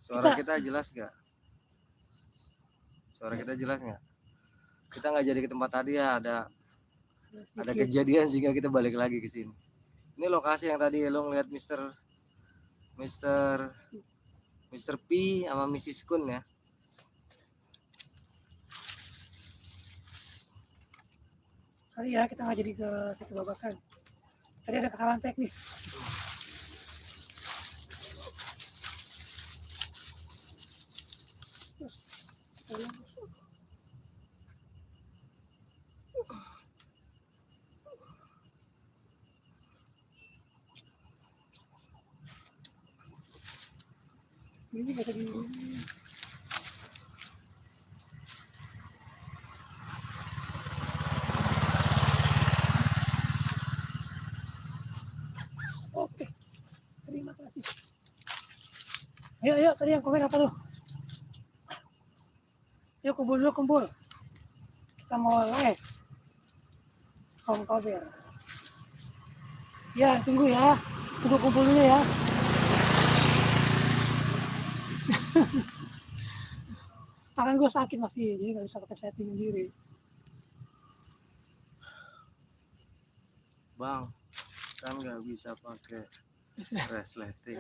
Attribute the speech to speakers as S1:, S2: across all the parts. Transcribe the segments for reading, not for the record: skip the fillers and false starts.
S1: Suara kita jelas gak? Suara kita jelas nggak? Kita nggak jadi ke tempat tadi ya, ada kejadian sehingga kita balik lagi ke sini. Ini lokasi yang tadi lo ngeliat Mister P sama Mrs. Kun ya.
S2: Kali ya kita nggak jadi ke situ Babakan. Tadi ada kesalahan teknis. Ini nggak jadi. Oke, terima kasih. Ayo, tadi yang komen apa tuh? Yuk kumpul. Kita mau live. Kober. Ya, tunggu ya. Tunggu kumpul dulu ya. Tangan gue sakit masih, jadi nggak bisa pakai setting sendiri.
S1: Bang, kan nggak bisa pakai resleting.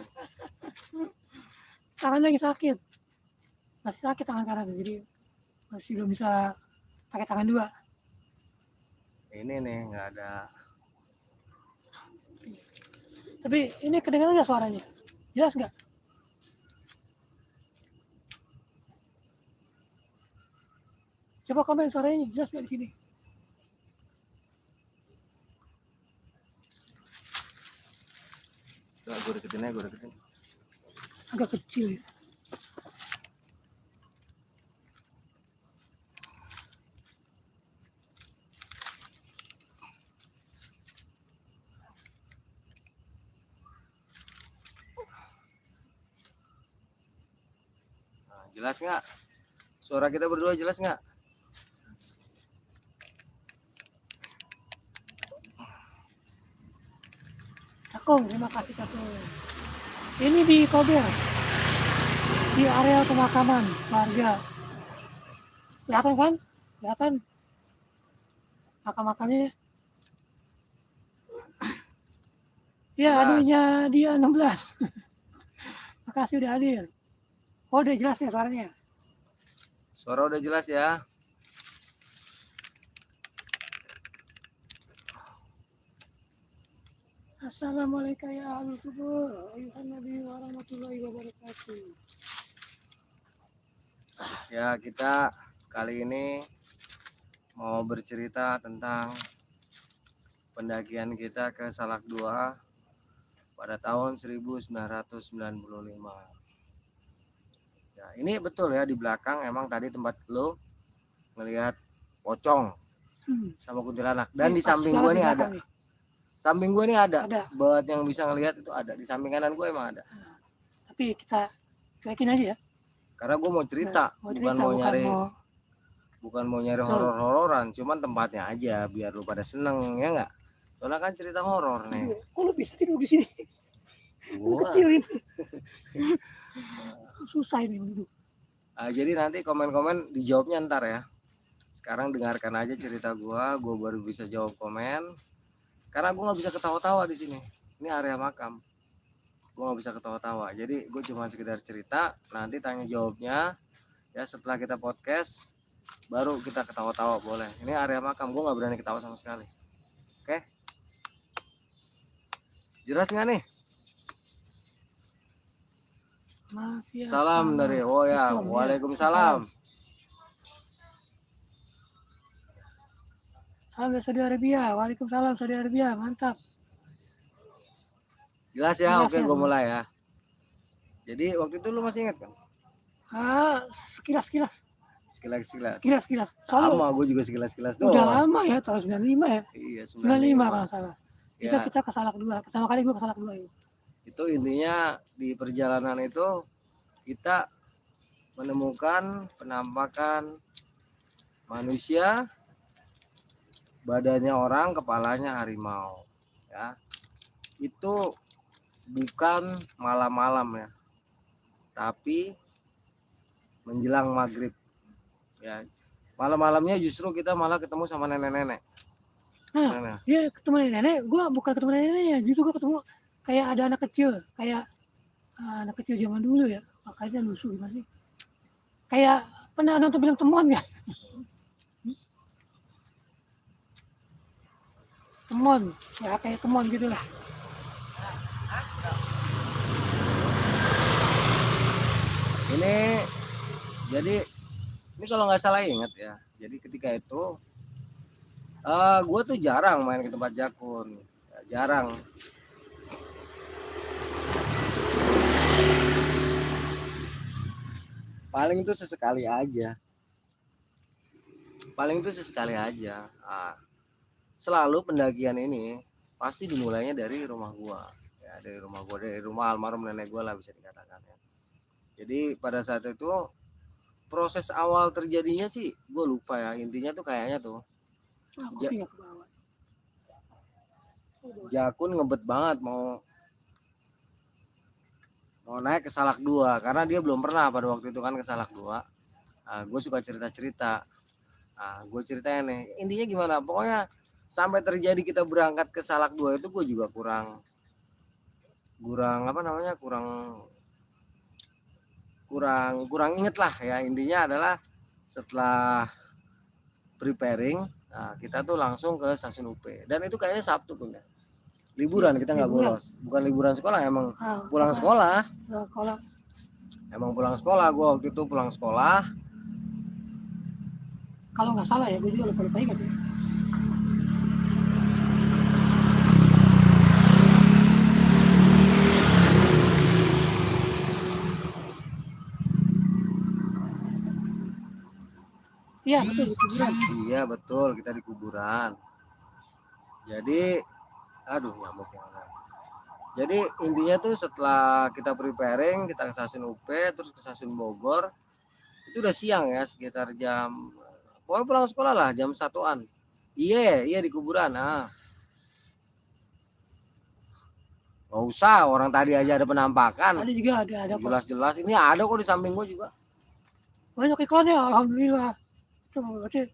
S2: Tangan lagi sakit, masih sakit tangan kanan, jadi masih belum bisa pakai tangan dua.
S1: Ini nih nggak ada.
S2: Tapi ini kedengaran nggak suaranya? Jelas nggak? Coba komen suaranya jelas nggak di sini?
S1: Nggak, gue deketin.
S2: Agak kecil ya.
S1: Nah, jelas nggak? Suara kita berdua jelas nggak?
S2: Cakung, terima kasih Cakung. Ini di Kober, di area pemakaman warga. Kelihatan kan? Kelihatan makam-makamnya. Ya, anunya dia 16. Makasih udah hadir. Oh, udah jelas ya suaranya?
S1: Suara udah jelas ya?
S2: Assalamualaikum ya ahlul kubur. Ayuhan nabi warahmatullahi wabarakatuh.
S1: Ya, kita kali ini mau bercerita tentang pendakian kita ke Salak 2 pada tahun 1995. Ya, ini betul ya, di belakang emang tadi tempat lo ngelihat pocong sama kuntilanak, dan di samping gue nih ada. Samping gue nih ada. Buat yang bisa ngelihat itu ada. Di samping kanan gue emang ada.
S2: Tapi kita cuekin aja ya.
S1: Karena gue mau cerita, bukan mau nyari horor-hororan, cuman tempatnya aja biar lu pada seneng ya nggak. Soalnya kan cerita horor nih.
S2: Kok lu bisa tidur di sini? Kecil ini. Susah ini duduk.
S1: Jadi nanti komen-komen dijawabnya ntar ya. Sekarang dengarkan aja cerita gue baru bisa jawab komen. Karena gue nggak bisa ketawa-tawa di sini. Ini area makam. Gue nggak bisa ketawa-tawa. Jadi gue cuma sekedar cerita. Nanti tanya jawabnya ya setelah kita podcast. Baru kita ketawa-tawa boleh. Ini area makam. Gue nggak berani ketawa sama sekali. Oke? Jelas nggak nih?
S2: Maaf ya,
S1: salam dari ya. Waalaikumsalam.
S2: Salam dari Saudi Arabia. Waalaikumsalam Saudi Arabia. Mantap.
S1: Jelas ya. Oke, gue mulai ya. Jadi waktu itu lu masih ingat kan?
S2: Sekilas.
S1: Sama, gue juga sekilas tuh.
S2: Udah lama ya, tahun 95 ya.
S1: Iya,
S2: 95 kalau salah.
S1: Ya.
S2: Kita ke Salak 2. Pertama kali gue ke Salak 2 itu.
S1: Itu intinya di perjalanan itu kita menemukan penampakan manusia, badannya orang, kepalanya harimau ya. Itu bukan malam-malam ya, tapi menjelang maghrib ya. Malam-malamnya justru kita malah ketemu sama nenek-nenek.
S2: Nah, dia ketemu nenek, gue bukan ketemu neneknya, justru gue ketemu kayak ada anak kecil, kayak anak kecil zaman dulu ya, makanya lusuh gimana sih? Kayak pernah nonton film Temon ya? Temon, ya kayak Temon gitu lah.
S1: Ini jadi ini kalau nggak salah ingat ya. Jadi ketika itu gue tuh jarang main ke tempat Jakun, ya, jarang. Paling itu sesekali aja. Selalu pendakian ini pasti dimulainya dari rumah gua ya, dari rumah almarhum nenek gua lah bisa dikatakan ya. Jadi pada saat itu proses awal terjadinya sih gue lupa ya, intinya tuh kayaknya tuh Jakun ngebet banget mau naik ke Salak 2 karena dia belum pernah pada waktu itu kan ke Salak 2. Gue suka cerita-cerita. Gue ceritain nih intinya gimana, pokoknya sampai terjadi kita berangkat ke Salak 2 itu gue juga kurang inget lah ya. Intinya adalah setelah preparing kita tuh langsung ke stasiun UP dan itu kayaknya Sabtu tuh ya. Liburan, kita nggak bolos, bukan liburan sekolah, emang pulang sekolah. Gue waktu itu pulang sekolah
S2: kalau nggak salah ya, gue juga lupa ingat ya. Iya betul, di kuburan.
S1: Iya betul, kita di kuburan. Jadi nyamuk yang ada. Jadi intinya tuh setelah kita preparing, kita ke stasiun UP, terus ke stasiun Bogor, itu udah siang ya, sekitar jam, pokoknya pulang sekolah lah jam 1-an. Iya di kuburan. Gak usah, orang tadi aja ada penampakan.
S2: Ada juga ada
S1: jelas-jelas. Ini ada kok di samping gue juga.
S2: Banyak iklannya, alhamdulillah. Itu berarti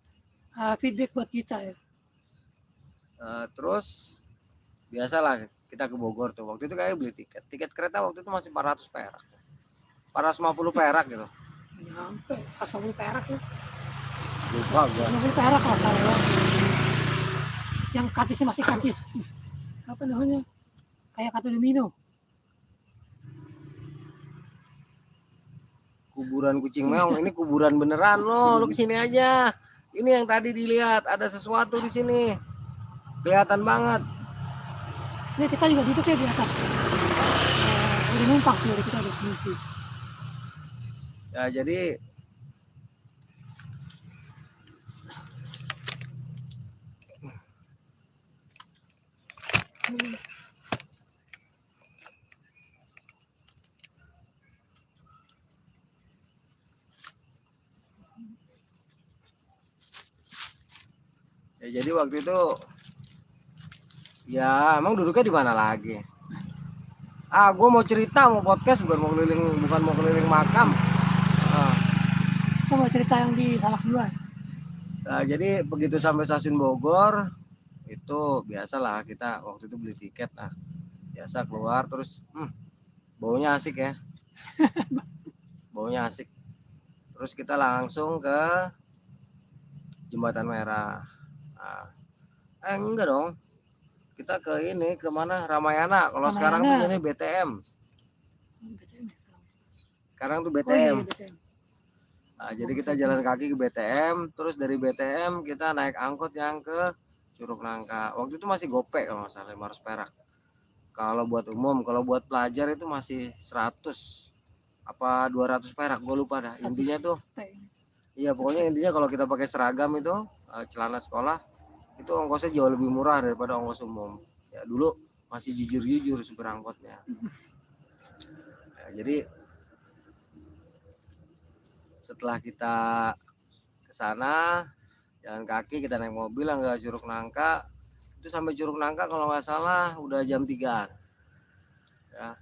S2: feedback buat kita ya.
S1: Terus biasalah kita ke Bogor tuh. Waktu itu kayak beli tiket kereta waktu itu masih 400 perak, 450 perak gitu.
S2: Sampai 450 perak ya.
S1: Lupa gua.
S2: 50 perak lah kalau yang kartisnya masih kartis. Apa namanya? Kayak kartu domino.
S1: Kuburan kucing meong, ini kuburan beneran loh. Lu kesini aja. Ini yang tadi dilihat ada sesuatu di sini. Kelihatan banget.
S2: Ini kita juga duduknya di atas. Udah numpang sih, kita udah sini.
S1: Ya jadi jadi waktu itu ya emang duduknya di mana lagi. Gue mau cerita, mau podcast, bukan mau keliling makam.
S2: Kita mau cerita yang di Salak 2.
S1: Nah, jadi begitu sampai stasiun Bogor itu biasalah kita waktu itu beli tiket. Biasa keluar terus baunya asik ya. Baunya asik. Terus kita langsung ke Jembatan Merah. Enggak dong. Kita ke ini, kemana? Ramayana. Kalau sekarang tuh ini BTM. Sekarang tuh BTM. Jadi kita jalan kaki ke BTM, terus dari BTM kita naik angkot yang ke Curug Nangka. Waktu itu masih gopek kalau nggak salah, 500 perak. Kalau buat umum, kalau buat pelajar itu masih 100 apa 200 perak, gue lupa dah. Intinya tuh, iya pokoknya intinya kalau kita pakai seragam itu, celana sekolah, itu ongkosnya jauh lebih murah daripada ongkos umum. Ya dulu masih jujur supir angkotnya. Jadi setelah kita ke sana jalan kaki, kita naik mobil yang ke Curug Nangka. Itu sampai Curug Nangka kalau nggak salah udah jam 3 ya,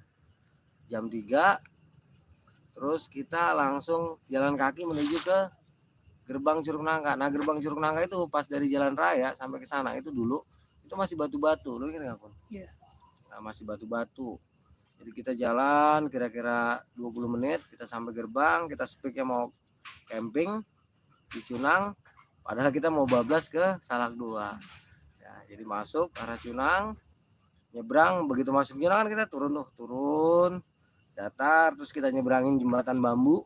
S1: jam 3. Terus kita langsung jalan kaki menuju ke gerbang Curug Nangka. Nah gerbang Curug Nangka itu pas dari jalan raya sampai ke sana itu dulu itu masih batu-batu, lu ingat nggak Kun?
S2: Iya.
S1: Nah, masih batu-batu. Jadi kita jalan kira-kira 20 menit kita sampai gerbang, kita speaknya mau camping di Cunang, padahal kita mau bablas ke Salak 2. Ya, jadi masuk arah Cunang, nyebrang, begitu masuk Cunang kan kita turun datar, terus kita nyebrangin jembatan bambu,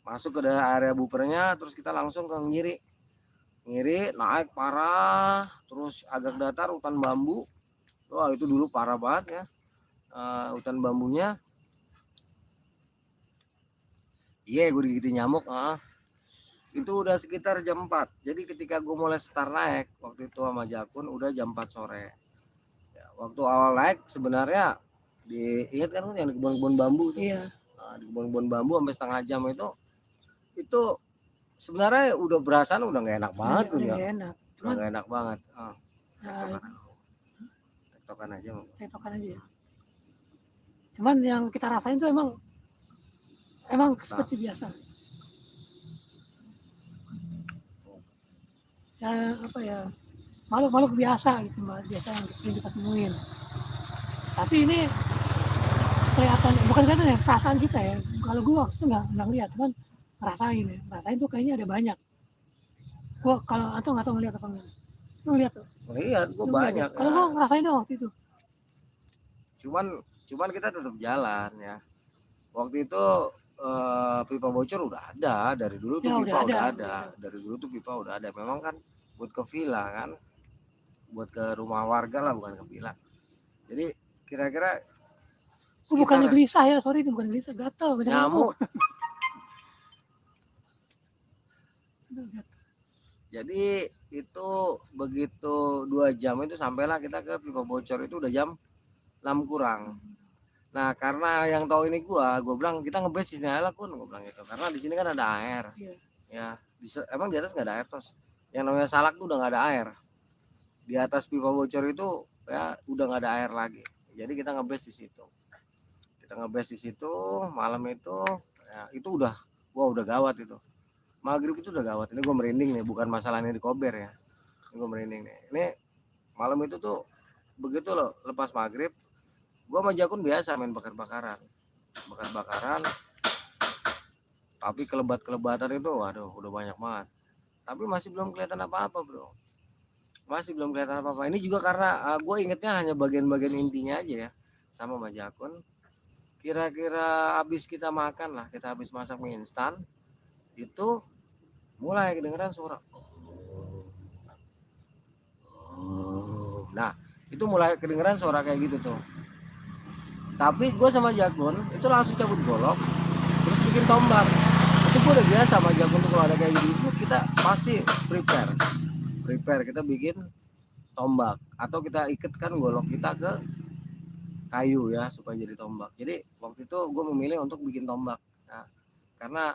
S1: masuk ke area bupernya, terus kita langsung ke ngiri naik parah, terus agak datar hutan bambu. Wah itu dulu parah banget ya, hutan bambunya. Iya gue digigit nyamuk. Itu udah sekitar jam 4. Jadi ketika gue mulai start naik waktu itu sama Jakun udah jam 4 sore ya, waktu awal naik sebenarnya ingat kan yang di kebun-kebun bambu tuh.
S2: Iya.
S1: Nah, di kebun-kebun bambu sampai setengah jam itu sebenarnya udah berasa udah nggak enak banget tuh ya.
S2: Enak.
S1: Udah nggak enak banget. Tektokan aja.
S2: Tektokan aja. Cuman yang kita rasain tuh emang seperti biasa. Ya apa ya, makhluk biasa gitu mbak, biasa yang kita temuin. Tapi ini kelihatan, bukan kelihatan ya, perasaan kita ya. Kalau gue waktu itu nggak ngeliat, cuman ngerasain tuh kayaknya ada banyak. Gue kalau atau nggak tahu ngeliat apa enggak, lu ngeliat tuh?
S1: Ngeliat, gue banyak.
S2: Kalau gue ngerasain dong waktu itu.
S1: Cuman kita tetap jalan ya. Waktu itu pipa bocor udah ada dari dulu tuh ya, pipa udah ada. Dari dulu tuh pipa udah ada. Memang kan buat ke villa kan, buat ke rumah warga lah, bukan ke villa. Jadi kira-kira
S2: bukannya gelisah ya, sorry itu bukan gelisah, gatal
S1: nyamuk. Jadi itu begitu 2 jam itu sampailah kita ke pipa bocor itu udah jam 6 kurang. Nah karena yang tahu ini gua bilang kita ngebase di sini aja Kun, gua bilang gitu. Karena di sini kan ada air. Ya, emang di atas nggak ada air tos. Yang namanya Salak tuh udah nggak ada air. Di atas pipa bocor itu ya udah nggak ada air lagi. Jadi kita ngebase di situ. Kita ngebase di situ malam itu, ya itu udah gawat itu. Maghrib itu udah gawat. Ini gue merinding nih, bukan masalahnya di Kober ya. Ini gue merinding nih. Ini malam itu tuh begitu loh lepas maghrib. Gue sama Jakun biasa main bakar-bakaran, tapi kelebat-kelebatan itu waduh udah banyak banget, tapi masih belum kelihatan apa-apa bro, masih belum kelihatan apa-apa. Ini juga karena gue ingetnya hanya bagian-bagian intinya aja ya sama Mas Jakun. Kira-kira habis kita makan lah, kita habis masak mie instan itu mulai kedengeran suara. Nah itu mulai kedengeran suara kayak gitu tuh. Tapi gue sama Jakun itu langsung cabut golok, terus bikin tombak. Itu gue udah biasa sama Jakun tuh kalau ada kayak gitu kita pasti prepare kita bikin tombak atau kita ikatkan golok kita ke kayu ya supaya jadi tombak. Jadi waktu itu gue memilih untuk bikin tombak. Nah, karena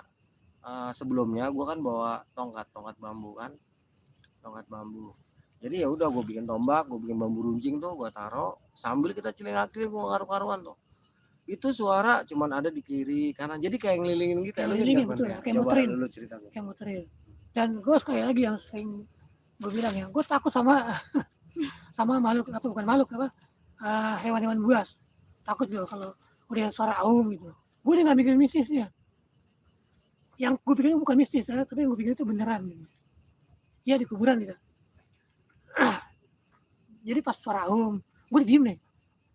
S1: sebelumnya gue kan bawa tongkat bambu kan, tongkat bambu. Jadi ya udah gue bikin tombak, gue bikin bambu runcing tuh gue taruh sambil kita celingak-celingak gue karu-karuan tuh. Itu suara cuman ada di kiri kanan, jadi kayak ngelilingin kita.
S2: Ngelilingin betul, kayak muterin.
S1: Dulu cerita gue.
S2: Kayak muterin. Dan gue sekali lagi yang sering gue bilang ya, gue takut sama makhluk apa bukan makhluk apa hewan-hewan buas. Takut juga kalau udah suara aum gitu. Gue udah nggak mikir mistisnya. Yang gue pikir bukan mistis, tapi gue pikir itu beneran gitu. Ya di kuburan gitu. Jadi pas suara aum, gue diem nih,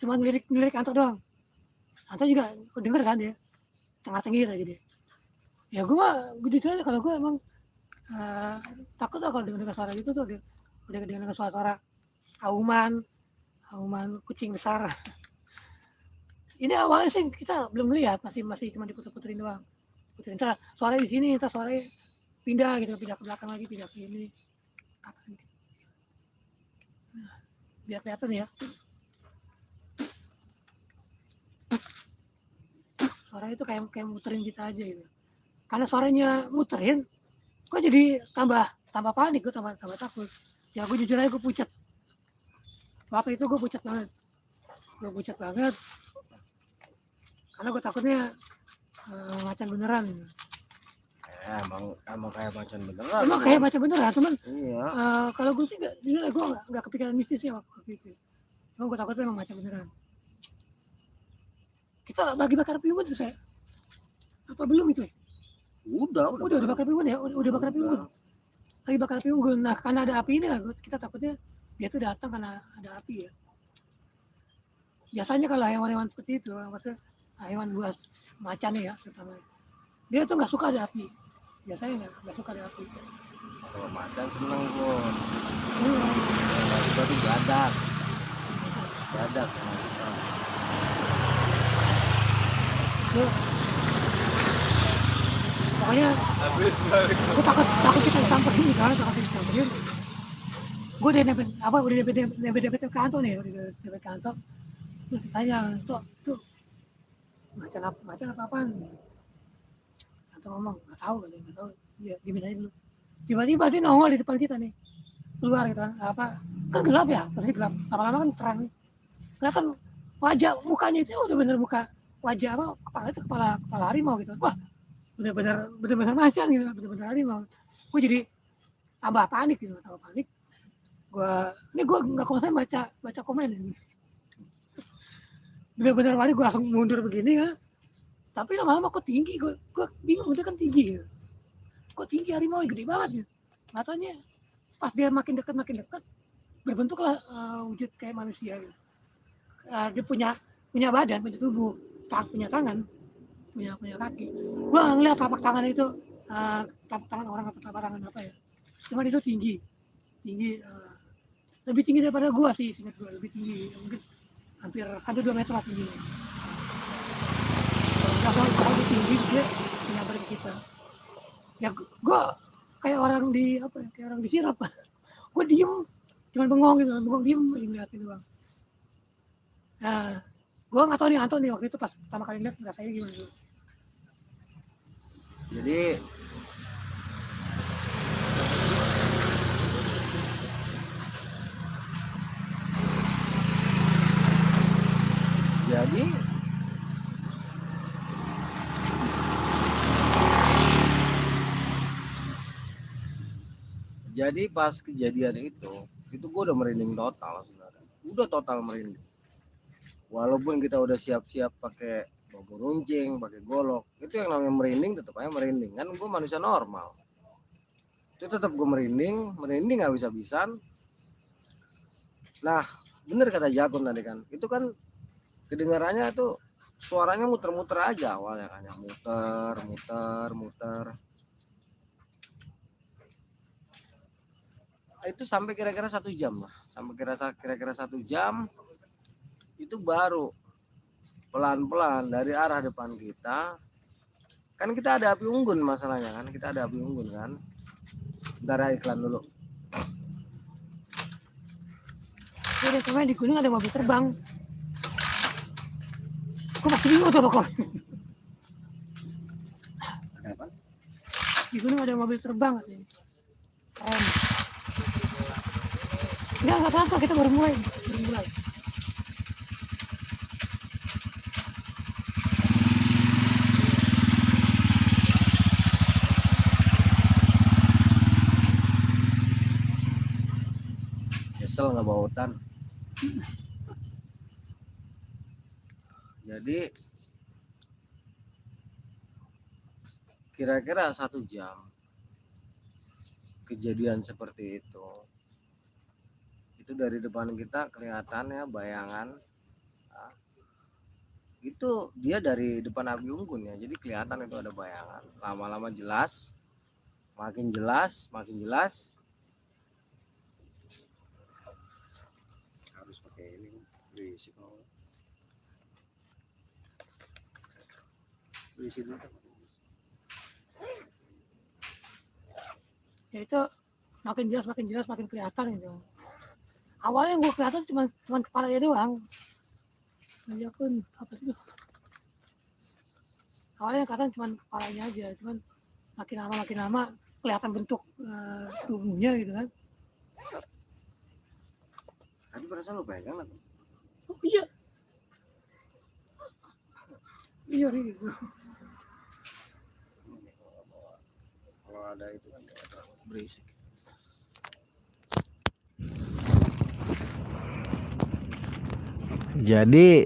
S2: cuma ngelirik Anto doang. Anto juga denger kan dia, tengah-tengir aja dia. Ya gue jujur aja kalau gue emang takut lah kalau dengar suara gitu tuh, udah dengar suara auman kucing besar. Ini awalnya sih kita belum lihat, masih cuma diputer-puterin doang. Puterin suara di sini, entar suara pindah gitu, pindah ke belakang lagi, pindah ke ini. Nah, biar kelihatan ya. Suara itu kayak muterin kita aja gitu. Karena suaranya muterin, gue jadi tambah panik, gue tambah takut. Ya gue jujur aja gue pucat. Waktu itu gue pucat banget. Karena gue takutnya macan beneran.
S1: Emang kayak macan beneran.
S2: Emang kayak macan beneran, cuman
S1: Iya.
S2: kalau gue sih gue nggak kepikiran mistisnya waktu itu. Cuma gue takut emang macan beneran. Kita lagi bakar api unggun tuh saya. Apa belum itu? Udah bakar api unggun ya, udah bakar api unggun. Lagi bakar api unggun. Nah karena ada api ini lah, kita takutnya dia tuh datang karena ada api ya. Biasanya kalau hewan-hewan seperti itu, maksudnya hewan buas macan ya terutama, dia tuh nggak suka ada api. Biasanya nggak suka ada api.
S1: Kalau macan seneng pun.
S2: Iya.
S1: Kalau suka tuh gadak.
S2: Tuh. Pokoknya gue takut kita disamperin kan, takut disamperin. Gue udah nebet kantor nih, udah nebet kantor. Terus ditanya, tuh macan apaan? Kantor ngomong, nggak tahu, ya dimintain dulu. Tiba-tiba dia nongol di depan kita nih, keluar gitu kan, kan gelap ya, pasti gelap, lama-lama kan terang nih. Kelihatan wajah mukanya itu udah bener muka wajah kepala itu kepala harimau gitu. Wah, bener-bener macan gitu, bener-bener harimau. Gue jadi tambah panik gitu, gue nggak konsen baca komen ini. Bener-bener panik, gue langsung mundur begini ya. Tapi lama-lama kok tinggi, gue bingung, udah kan tinggi ya. Kok tinggi harimau, gede banget ya. Matanya pas dia makin dekat berbentuklah wujud kayak manusia gitu. Dia punya badan, punya tubuh, punya tangan, punya kaki. Gue ngeliat telapak tangan itu, telapak tangan orang atau telapak tangan apa ya. Cuman itu tinggi, lebih tinggi daripada gue sih, seingat gue lebih tinggi, mungkin hampir 2 meter lah tingginya. Kalau tinggi dia punya badan kita. Ya gue kayak orang disirap. Gue diem, cuman bengong diem ngeliatin doang. Nah, gue nggak tahu nih Anton nih waktu itu pas pertama kali lihat rasanya gimana dulu.
S1: Jadi pas kejadian itu gue udah merinding total sebenarnya. Udah total merinding. Walaupun kita udah siap-siap pakai bambu runcing, pakai golok, itu yang namanya merinding tetap aja merinding. Kan gue manusia normal. Itu tetap gue merinding habis-habisan. Nah, bener kata Jakun tadi kan. Itu kan kedengarannya tuh suaranya muter-muter aja awalnya kan, muter. Itu sampai kira-kira 1 jam lah, kira-kira 1 jam itu baru pelan-pelan dari arah depan kita. Kan kita ada api unggun masalahnya kan, Bentar ya, iklan dulu.
S2: Jadi kemarin di gunung ada mobil terbang. Gue masih bingung tuh pokoknya.
S1: Ada apa?
S2: Di gunung ada mobil terbang katanya. Keren. Enggak apa-apa, kita baru mulai.
S1: Kesel nggak bawa hutan. Jadi kira-kira 1 jam kejadian seperti itu dari depan kita kelihatannya bayangan. Nah, itu dia dari depan api unggun ya, jadi kelihatan itu ada bayangan. Lama-lama jelas, makin jelas. Harus pakai ini berisi dulu.
S2: Ya itu makin jelas makin kelihatan gitu. Awalnya gue kelihatan cuma kepalanya doang. Jakun apa sih? Awalnya kelihatan cuma kepalanya aja, cuman makin lama kelihatan bentuk tubuhnya gitu kan.
S1: Tadi perasaan lo pegang atau?
S2: Oh, iya gitu.
S1: ada itu kan berisik. Jadi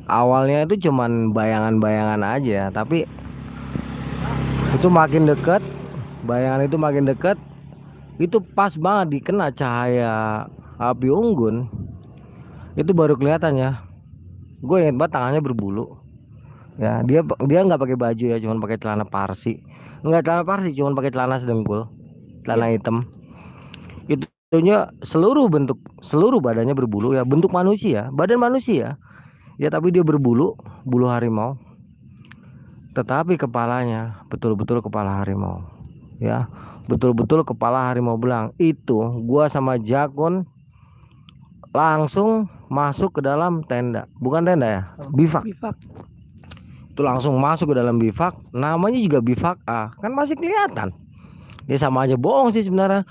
S1: awalnya itu cuman bayangan-bayangan aja, tapi itu makin deket, bayangan itu makin deket, itu pas banget dikena cahaya api unggun, itu baru kelihatan ya. Gue inget banget tangannya berbulu. Ya, dia nggak pakai baju ya, cuman pakai celana parsi. Enggak celana parsi, cuman pakai celana sedengkul, celana hitam. Itunya seluruh badannya berbulu ya, bentuk manusia, badan manusia. Ya, tapi dia berbulu, bulu harimau. Tetapi kepalanya betul-betul kepala harimau. Ya, betul-betul kepala harimau belang. Itu gua sama Jakun langsung masuk ke dalam tenda. Bukan tenda ya, bivak. Itu langsung masuk ke dalam bivak. Namanya juga bivak A, kan masih kelihatan. Ya sama aja bohong sih sebenarnya.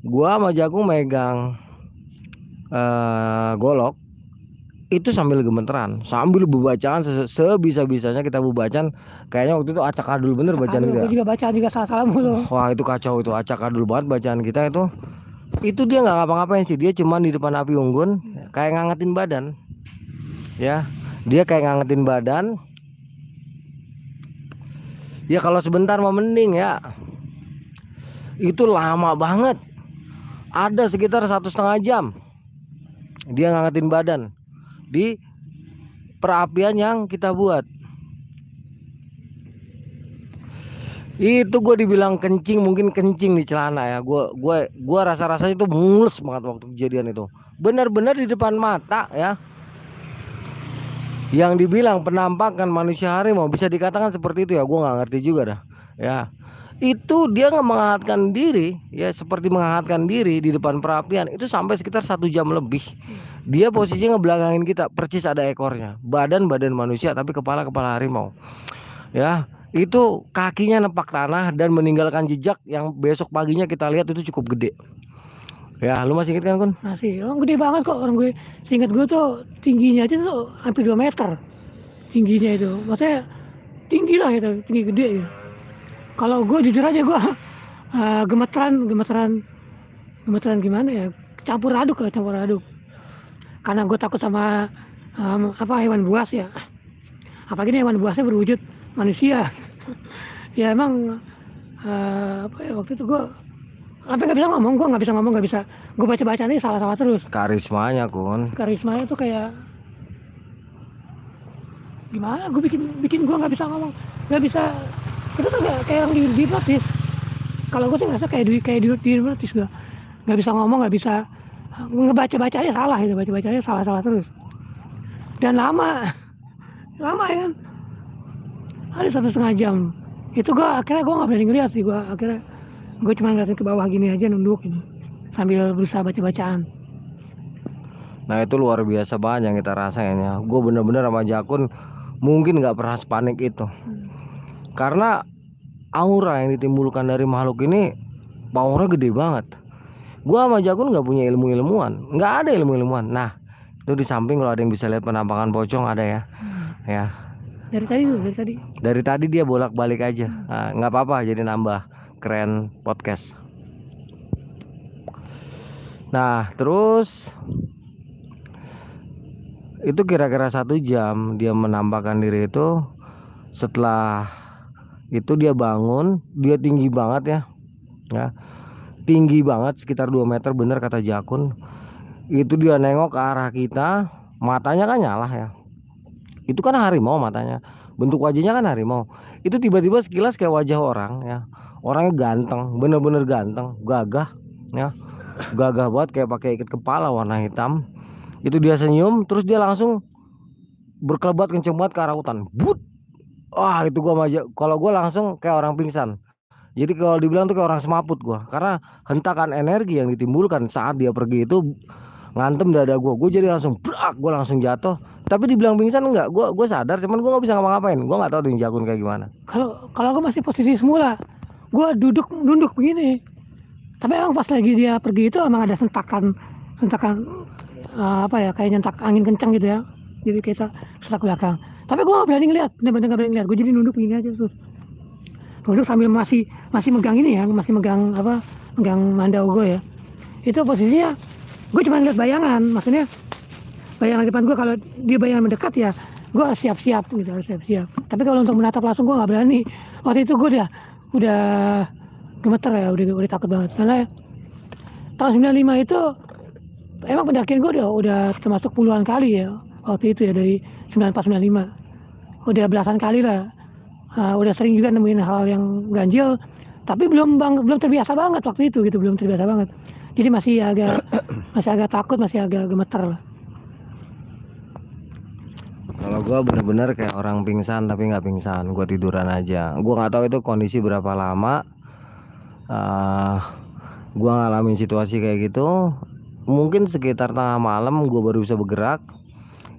S1: Gua sama Jagung megang golok itu sambil gemeteran, sambil bebacaan sebisa-bisanya kita bebacaan. Kayaknya waktu itu acak adul bener bacaan kita.
S2: Gue juga bacaan juga salah mulu.
S1: Wah itu kacau, itu acak adul banget bacaan kita itu. Itu dia nggak ngapa-ngapain sih, dia cuma di depan api unggun kayak ngangetin badan. Ya, dia kayak ngangetin badan. Ya kalau sebentar mah mending ya. Itu lama banget. Ada sekitar 1,5 jam. Dia ngangetin badan di perapian yang kita buat. Itu gue dibilang kencing, mungkin kencing di celana ya. Gue rasa-rasanya itu mulus banget waktu kejadian itu. Benar-benar di depan mata ya. Yang dibilang penampakan manusia harimau bisa dikatakan seperti itu ya. Gue nggak ngerti juga dah. Ya, itu dia menghangatkan diri ya, seperti menghangatkan diri di depan perapian itu sampai sekitar 1 jam lebih. Dia posisinya ngebelakangin kita, persis ada ekornya, badan manusia tapi kepala harimau. Ya, itu kakinya nepak tanah dan meninggalkan jejak yang besok paginya kita lihat itu cukup gede. Ya, lu masih inget kan, Kun?
S2: Masih, orang gede banget kok. Orang gue, seingat gue tuh tingginya aja tuh hampir 2 meter. Tingginya itu, maksudnya tinggi lah gitu, tinggi gede ya. Kalau gue jujur aja gue gemeteran gimana ya, campur aduk. Karena gue takut sama hewan buas ya. Apalagi hewan buasnya berwujud manusia. Ya emang waktu itu gue sampai nggak bisa ngomong, gue baca ini salah terus.
S1: Karismanya, Kun.
S2: Karismanya tuh kayak gimana? Gue bikin gue nggak bisa ngomong, nggak bisa. Itu tuh kayak orang di hipnotis. Kalau gue sih ngerasa kayak di hipnotis, gue nggak bisa ngomong, nggak bisa ngebaca-bacanya salah itu, baca-bacanya salah terus. Dan lama ya kan, ada 1,5 jam. Itu akhirnya gue nggak berani ngeliat sih, gue cuma ngeliatin ke bawah gini aja, nunduk ini sambil berusaha baca-bacaan.
S1: Nah itu luar biasa banget yang kita rasain ya. Gue bener-bener sama Jakun mungkin nggak pernah sepanik itu. Karena aura yang ditimbulkan dari makhluk ini powernya gede banget. Gua sama Jakun nggak punya ilmuwan, nggak ada ilmuwan. Nah itu di samping kalau ada yang bisa lihat penampakan pocong ada ya. Ya. Dari tadi dia bolak-balik aja. Nah, nggak apa-apa, jadi nambah keren podcast. Nah terus itu kira-kira 1 jam dia menampakkan diri itu. Setelah itu dia bangun, dia tinggi banget ya, tinggi banget sekitar 2 meter bener kata Jakun. Itu dia nengok ke arah kita, matanya kan nyala ya, itu kan harimau matanya, bentuk wajahnya kan harimau. Itu tiba-tiba sekilas kayak wajah orang ya, orangnya ganteng, bener-bener ganteng, gagah ya, gagah banget, kayak pakai ikat kepala warna hitam. Itu dia senyum, terus dia langsung berkelebat kenceng banget ke arah hutan, but. Wah itu kalau gue langsung kayak orang pingsan. Jadi kalau dibilang tuh kayak orang semaput gue, karena hentakan energi yang ditimbulkan saat dia pergi itu ngantem dada gue. Gue jadi langsung brak, gue langsung jatuh. Tapi dibilang pingsan enggak, gue sadar, cuman gue nggak bisa ngapa-ngapain. Gue nggak tahu tuh Jakun kayak gimana.
S2: Kalau gue masih posisi semula, gue nunduk begini. Tapi emang pas lagi dia pergi itu emang ada sentakan kayak nyentak angin kencang gitu ya. Jadi kita setak belakang. Tapi gue nggak berani ngeliat, bener-bener nggak berani ngeliat. Gue jadi nunduk begini aja terus. duduk sambil masih megang ini ya, masih megang mandau gue ya. Itu posisinya gue cuma lihat bayangan, maksudnya bayangan depan gue. Kalau dia bayangan mendekat ya gue siap-siap gitu, harus siap-siap. Tapi kalau untuk menatap langsung gue nggak berani. Waktu itu gue udah gemeter ya, udah takut banget karena tahun 95 itu emang pendakian gue udah termasuk puluhan kali ya waktu itu ya, dari 94 95 udah belasan kali lah. Udah sering juga nemuin hal yang ganjil, tapi belum terbiasa banget waktu itu gitu, belum terbiasa banget. Jadi masih agak takut, masih agak gemeter lah.
S1: Kalau gue bener-bener kayak orang pingsan tapi nggak pingsan, gue tiduran aja. Gue nggak tahu itu kondisi berapa lama. Gue ngalamin situasi kayak gitu, mungkin sekitar tengah malam gue baru bisa bergerak.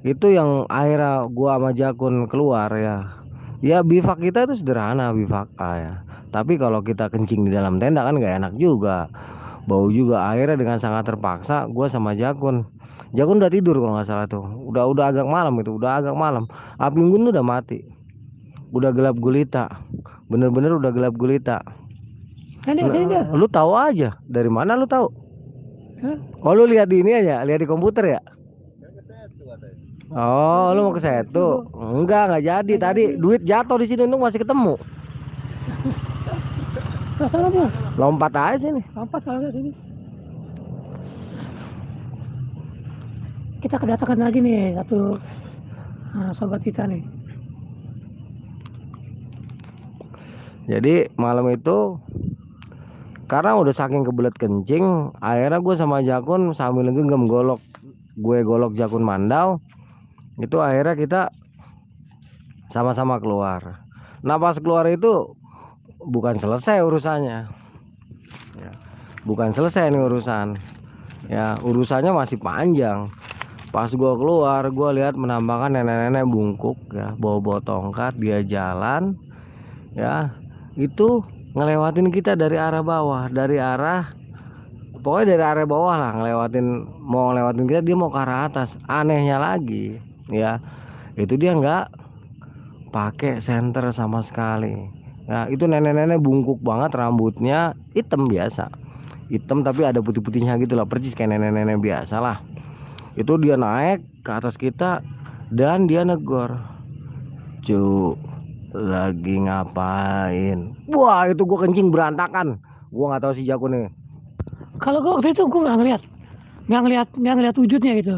S1: Itu yang akhirnya gue sama Jakun keluar ya. Ya bivak kita itu sederhana, bivak ya. Tapi kalau kita kencing di dalam tenda kan gak enak juga, bau juga. Akhirnya dengan sangat terpaksa gue sama Jakun udah tidur kalau nggak salah tuh. Udah agak malam itu, udah agak malam. Api unggun udah mati, udah gelap gulita, bener-bener udah gelap gulita. Lu tahu aja dari mana lu tahu? Oh lu lihat di ini aja, lihat di komputer ya? Oh, lu mau ke Setu? Enggak jadi. Tadi duit jatuh di sini, untung masih ketemu. Lompat aja sini.
S2: Lompat aja sini. Kita kedatangan lagi nih satu sobat kita nih.
S1: Jadi malam itu karena udah saking kebelet kencing, akhirnya gue sama Jakun sambil genggam golok, gue golok Jakun mandau. Itu akhirnya kita sama-sama keluar. Nah pas keluar itu bukan selesai urusannya ya, bukan selesai nih urusan ya, urusannya masih panjang. Pas gua keluar, gua lihat menambahkan nenek-nenek bungkuk ya, bawa tongkat, dia jalan ya, itu ngelewatin kita dari arah bawah, pokoknya dari arah bawah lah, mau ngelewatin kita, dia mau ke arah atas. Anehnya lagi ya, itu dia nggak pakai senter sama sekali ya. Itu nenek-nenek bungkuk banget, rambutnya hitam biasa, hitam tapi ada putih-putihnya gitu lah, persis kayak nenek-nenek biasa lah. Itu dia naik ke atas kita dan dia negor, "Cu, lagi ngapain?" Wah itu gua kencing berantakan. Gua nggak tahu si Jakun nih.
S2: Kalau gua waktu itu gua nggak ngeliat wujudnya gitu.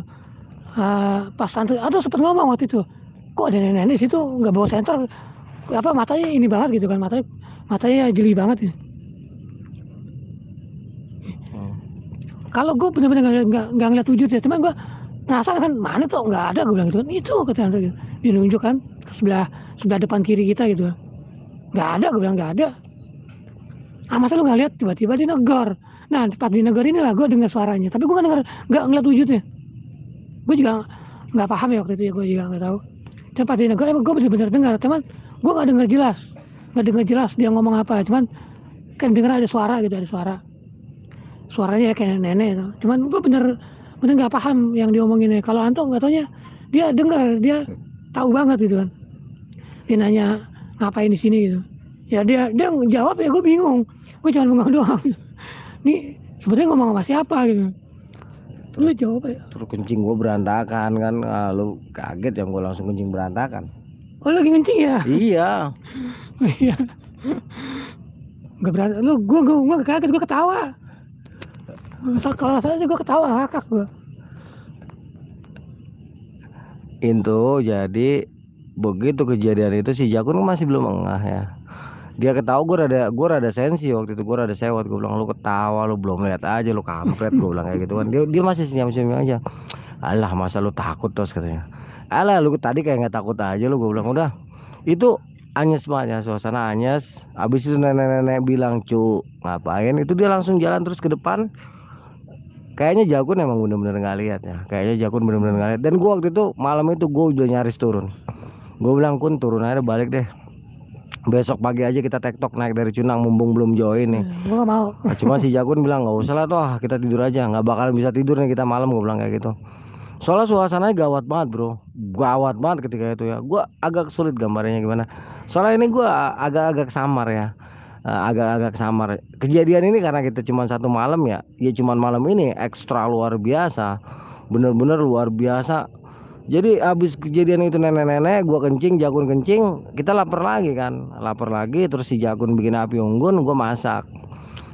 S2: Pas santai atau sempet ngomong waktu itu, kok ada nenek-nenek situ nggak bawa senter, matanya ini banget gitu kan, matanya jeli banget ya. Kalau gue bener-bener nggak ngeliat wujudnya, cuman gue penasaran kan, mana tuh, nggak ada, gue bilang gitu kan. Itu kata Andre gitu, dia nunjuk kan sebelah depan kiri kita gitu, nggak ada, gue bilang nggak ada. Masa lu nggak lihat? Tiba-tiba dia negor. Nah pas di negor ini lah gue dengar suaranya, tapi gue nggak ngeliat wujudnya. Gue juga nggak paham ya waktu itu ya, gue juga nggak tahu. Dan pas di negor emang gue bener-bener dengar, cuman gue nggak dengar jelas dia ngomong apa. Cuman kan dengar ada suara gitu, suaranya ya kayak nenek itu. Cuman gue bener nggak paham yang diomongin. Kalau Anto nggak taunya dia dengar, dia tahu banget gitu kan. Dia nanya ngapain di sini gitu. Ya dia jawab ya, gue bingung. Gue cuma bengong doang. Nih sebenarnya ngomong sama siapa gitu. Lu jawab ya.
S1: Terus kencing gue berantakan kan. Lu kaget yang gue langsung kencing berantakan.
S2: Oh lagi kencing ya?
S1: Iya.
S2: Iya. Gak berani. Lu gue kaget, gue ketawa. Kalau saya gue ketawa ngakak gue.
S1: Itu jadi begitu kejadian itu si Jakun masih belum engah ya. Dia ketawa, gue rada sensi waktu itu, gue rada sewot. Gue bilang, lu ketawa, lu belum lihat aja, lu kampret. Gue bilang kayak gitu kan. Dia masih senyum-senyum aja. Alah masa lu takut terus katanya. Alah lu tadi kayak nggak takut aja lu. Gue bilang udah. Itu anyes banget ya, suasana anyes. Abis itu nenek-nenek bilang, "Cu, ngapain?" Itu dia langsung jalan terus ke depan. Kayaknya Jakun emang bener-bener nggak lihat ya. Kayaknya Jakun bener-bener nggak lihat. Dan gue waktu itu malam itu gue udah nyaris turun. Gue bilang, "Kun, turun aja balik deh. Besok pagi aja kita tektok naik dari Cunang, mumpung belum join nih."
S2: Gue gak mau.
S1: Nah, cuma si Jakun bilang nggak usah lah toh, kita tidur aja, nggak bakalan bisa tidur nih kita malam. Gue bilang kayak gitu. Soalnya suasananya gawat banget bro, gawat banget ketika itu ya. Gue agak sulit gambarnya gimana. Soalnya ini gue agak-agak samar ya. Agak-agak samar. Kejadian ini karena kita cuma satu malam ya. Ya cuma malam ini ekstra luar biasa. Bener-bener luar biasa. Jadi abis kejadian itu nenek-nenek gua kencing, Jakun kencing, kita lapar lagi kan. Lapar lagi terus si Jakun bikin api unggun, gua masak.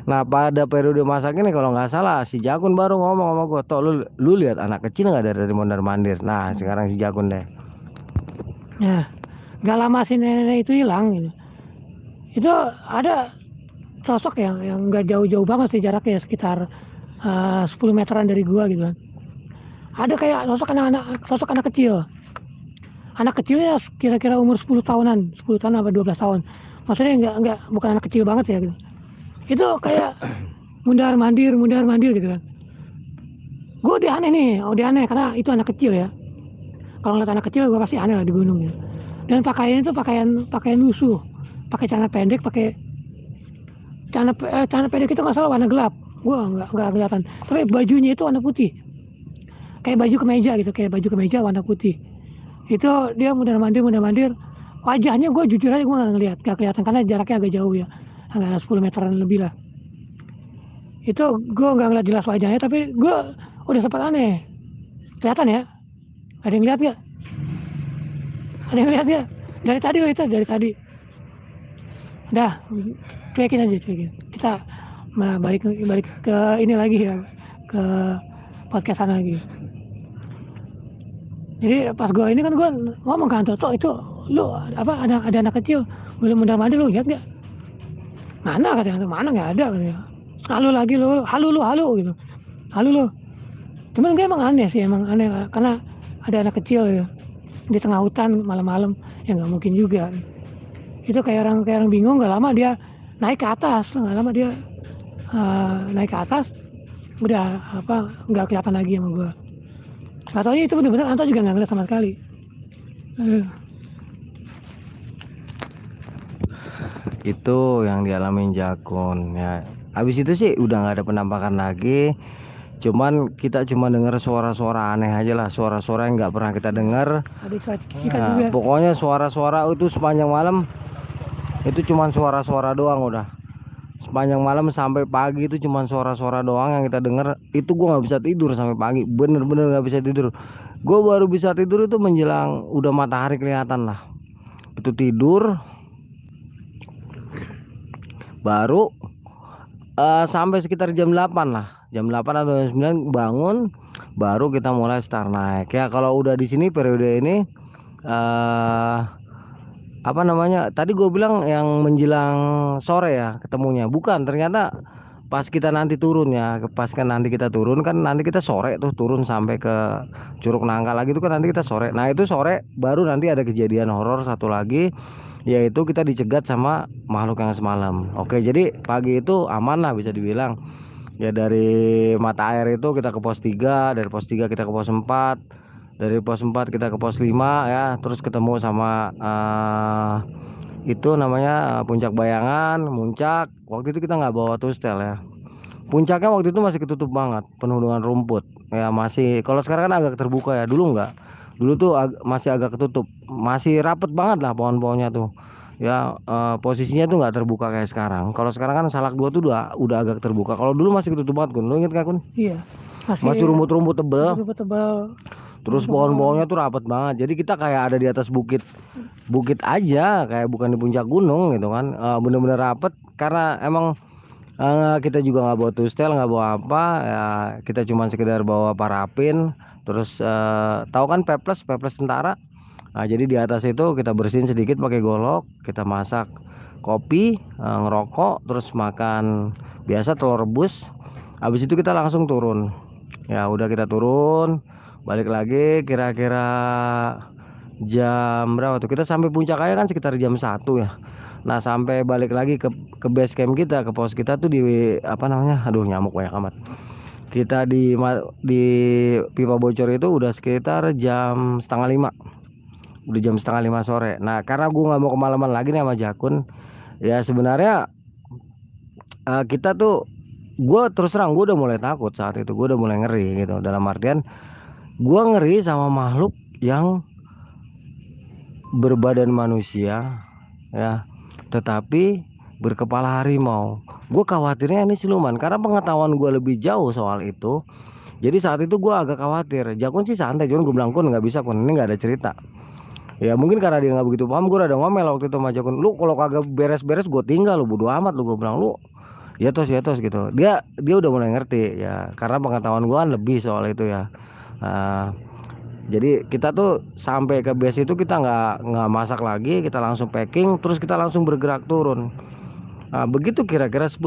S1: Nah pada periode masak ini kalau nggak salah si Jakun baru ngomong sama gua, "Toh lu lihat anak kecil nggak dari mondar mandir?" Nah sekarang si Jakun deh.
S2: Nah, nggak lama si nenek itu hilang gitu. Itu ada sosok yang nggak jauh-jauh banget sih jaraknya, sekitar 10 meteran dari gua gitu kan. Ada kayak sosok anak kecil. Anak kecilnya kira-kira umur 10 tahunan, 10 tahun apa 12 tahun. Maksudnya nggak bukan anak kecil banget ya gitu. Itu kayak mundar mandir gitu kan. Gue udah aneh karena itu anak kecil ya. Kalau ngeliat anak kecil gue pasti aneh lah di gunung ya. Dan pakaiannya itu pakaian lusuh, pakai celana pendek, pakai celana pendek itu nggak salah warna gelap. Gue nggak kelihatan. Tapi bajunya itu warna putih, kayak baju kemeja gitu, kayak baju kemeja warna putih. Itu dia mundar mandir. Wajahnya gue jujur aja gue nggak kelihatan karena jaraknya agak jauh ya, agak 10 meteran lebih lah. Itu gue nggak ngeliat jelas wajahnya, tapi gue udah sempat aneh. Kelihatan ya? Ada yang lihat gak? Ada yang lihat ya? Dari tadi loh, itu dari tadi. Udah, cuekin aja. Kita balik ke ini lagi ya, ke podcastan lagi. Jadi pas gue ini kan gue ngomong kan, Toto itu lu apa ada anak kecil belum mundar mandir, lu lihat nggak? Mana katanya, mana nggak ada katanya. Halu lagi lu, halu gitu. Halu lu. Cuman gue emang aneh karena ada anak kecil ya di tengah hutan malam-malam, ya nggak mungkin juga. Itu kayak orang bingung. Nggak lama dia naik ke atas, naik ke atas, udah nggak kelihatan lagi sama gue. Nggak taunya itu bener-bener Anto juga nggak ngeliat sama sekali.
S1: Itu yang dialamin Jakun ya. Habis itu sih udah nggak ada penampakan lagi. Cuman kita cuma dengar suara-suara aneh aja lah, suara-suara yang nggak pernah kita dengar.
S2: Ada suara kita
S1: Nah,
S2: juga.
S1: pokoknya suara-suara itu sepanjang malam itu cuma suara-suara doang udah. Sepanjang malam sampai pagi itu cuma suara-suara doang yang kita dengar. Itu gua nggak bisa tidur sampai pagi, bener-bener nggak bisa tidur. Gue baru bisa tidur itu menjelang udah matahari kelihatan lah. Itu tidur baru sampai sekitar jam 8 lah. Jam 8 atau jam 9 bangun, baru kita mulai start naik. Ya kalau udah di sini periode ini apa namanya? Tadi gue bilang yang menjelang sore ya ketemunya. Bukan, ternyata pas kita nanti turun ya. Pas kan nanti kita turun kan nanti kita sore tuh turun sampai ke Curug Nangka lagi itu kan nanti kita sore. Nah, itu sore baru nanti ada kejadian horor satu lagi, yaitu kita dicegat sama makhluk yang semalam. Oke, jadi pagi itu aman lah bisa dibilang. Ya dari mata air itu kita ke pos 3, dari pos 3 kita ke pos 4, dari pos 4 kita ke pos 5 ya, terus ketemu sama itu namanya Puncak Bayangan, Muncak. Waktu itu kita nggak bawa tustel ya. Puncaknya waktu itu masih ketutup banget, penuh dengan rumput. Ya masih, kalau sekarang kan agak terbuka ya, dulu nggak. Dulu tuh masih agak ketutup, masih rapet banget lah pohon-pohonnya tuh. Ya posisinya tuh nggak terbuka kayak sekarang. Kalau sekarang kan Salak 2 tuh udah agak terbuka. Kalau dulu masih ketutup banget, Kun. Lu inget gak, Kun?
S2: Iya,
S1: Masih rumput-rumput tebel.
S2: tebal.
S1: Terus pohon-pohonnya tuh rapet banget. Jadi kita kayak ada di atas bukit aja, kayak bukan di puncak gunung gitu kan. Bener-bener rapet karena emang kita juga nggak bawa tustel, nggak bawa apa ya, kita cuma sekedar bawa parafin. Terus tahu kan peples tentara. Nah, jadi di atas itu kita bersihin sedikit pakai golok, kita masak kopi, ngerokok, terus makan biasa telur rebus. Habis itu kita langsung turun. Ya udah kita turun, balik lagi kira-kira jam berapa tuh? Kita sampai puncak aja kan sekitar jam 1 ya. Nah, sampai balik lagi ke base camp kita, ke pos kita tuh di apa namanya? Aduh, nyamuk banyak amat. Kita di Pipa Bocor itu udah sekitar jam setengah 5. Udah jam setengah 5 sore. Nah, karena gue nggak mau kemalaman lagi nih sama Jakun, ya sebenarnya kita tuh, gue terus terang gue udah mulai takut saat itu. Gue udah mulai ngeri gitu. Dalam artian gue ngeri sama makhluk yang berbadan manusia, ya, tetapi berkepala harimau. Gue khawatirnya ini siluman karena pengetahuan gue lebih jauh soal itu. Jadi saat itu gue agak khawatir. Jakun sih santai, cuman gue bilang, Kun nggak bisa, Kun ini nggak ada cerita. Ya mungkin karena dia nggak begitu paham, gue rada ngomel waktu itu sama Jakun. Lu kalau kagak beres-beres gue tinggal, lu bodo amat lu, gue bilang lu. Ya tos gitu. Dia udah mulai ngerti ya, karena pengetahuan gue kan lebih soal itu ya. Nah, jadi kita tuh sampai ke base itu kita nggak masak lagi, kita langsung packing, terus kita langsung bergerak turun. Nah, begitu kira-kira 10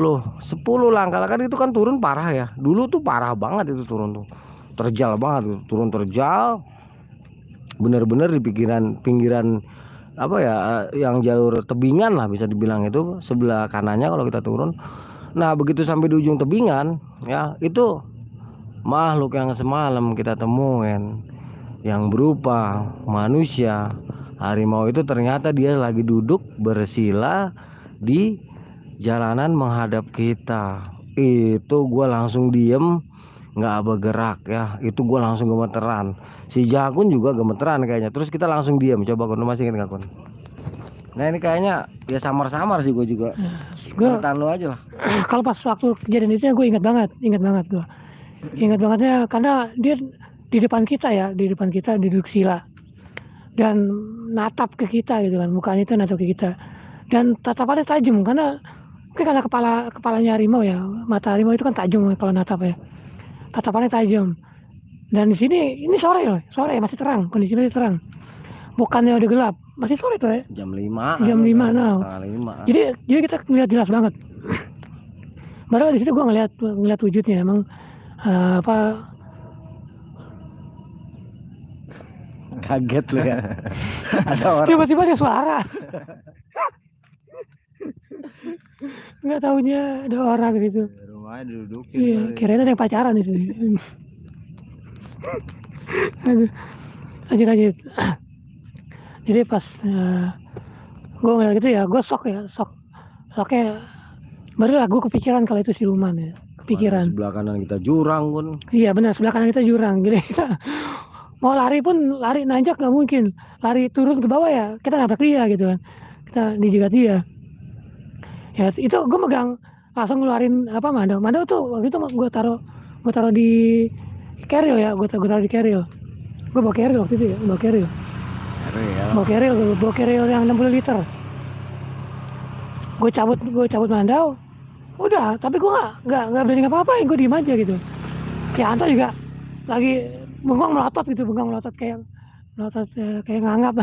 S1: langkah kan itu kan turun parah ya. Dulu tuh parah banget itu turun tuh. Terjal banget tuh, turun terjal. Bener-bener di pinggiran apa ya, yang jalur tebingan lah bisa dibilang, itu sebelah kanannya kalau kita turun. Nah, begitu sampai di ujung tebingan ya, itu makhluk yang semalam kita temuin yang berupa manusia harimau itu ternyata dia lagi duduk bersila di jalanan menghadap kita. Itu gue langsung diem, nggak bergerak ya. Itu gue langsung gemeteran. Si Jakun juga gemeteran kayaknya. Terus kita langsung diem. Coba Kun, lu masih ingat nggak, Kun? Nah ini kayaknya ya samar-samar sih gue juga.
S2: Gue
S1: Tahan lu aja lah.
S2: kalau pas waktu kejadian itu gue ingat banget gue. Ingat bangetnya karena dia di depan kita ya, di depan kita duduk sila dan natap ke kita gitu kan, mukanya itu natap ke kita dan tatapannya tajam karena mungkin karena kepalanya harimau ya, mata harimau itu kan tajam kalau natap ya, tatapannya tajam. Dan di sini ini sore loh, sore masih terang, kondisinya masih terang, bukannya udah gelap, masih sore tuh ya,
S1: Jam 5.
S2: jam 5 nah.
S1: Setengah 5.
S2: Jadi kita ngeliat jelas banget. Baru di situ gue ngeliat wujudnya emang apa,
S1: Kaget lu ya. Ada orang.
S2: tiba-tiba ada suara. Nggak tahunya ada orang gitu.
S1: Rumahnya didudukin.
S2: Iya, kirain ada yang pacaran itu. Aduh, lanjut. Jadi pas gue ngeliat gitu ya, gue soknya baru lah gue kepikiran kalau itu siluman ya, kepikiran.
S1: Sebelah kanan kita jurang, Kun.
S2: Iya benar, sebelah kanan kita jurang. Jadi kita mau lari pun lari nanjak nggak mungkin, lari turun ke bawah ya kita nabrak dia gitu kan, kita dijegat dia. Ya itu gue megang, langsung ngeluarin apa, mandau tuh waktu itu gue taruh di keril ya, gue taruh di keril. Gue bawa keril waktu itu ya, bawa keril yang 60 liter. Gue cabut mandau, udah, tapi gue nggak berani ngapa-ngapain, gue diem aja gitu. Kayak Anto juga lagi bengong melotot kayak nganggap.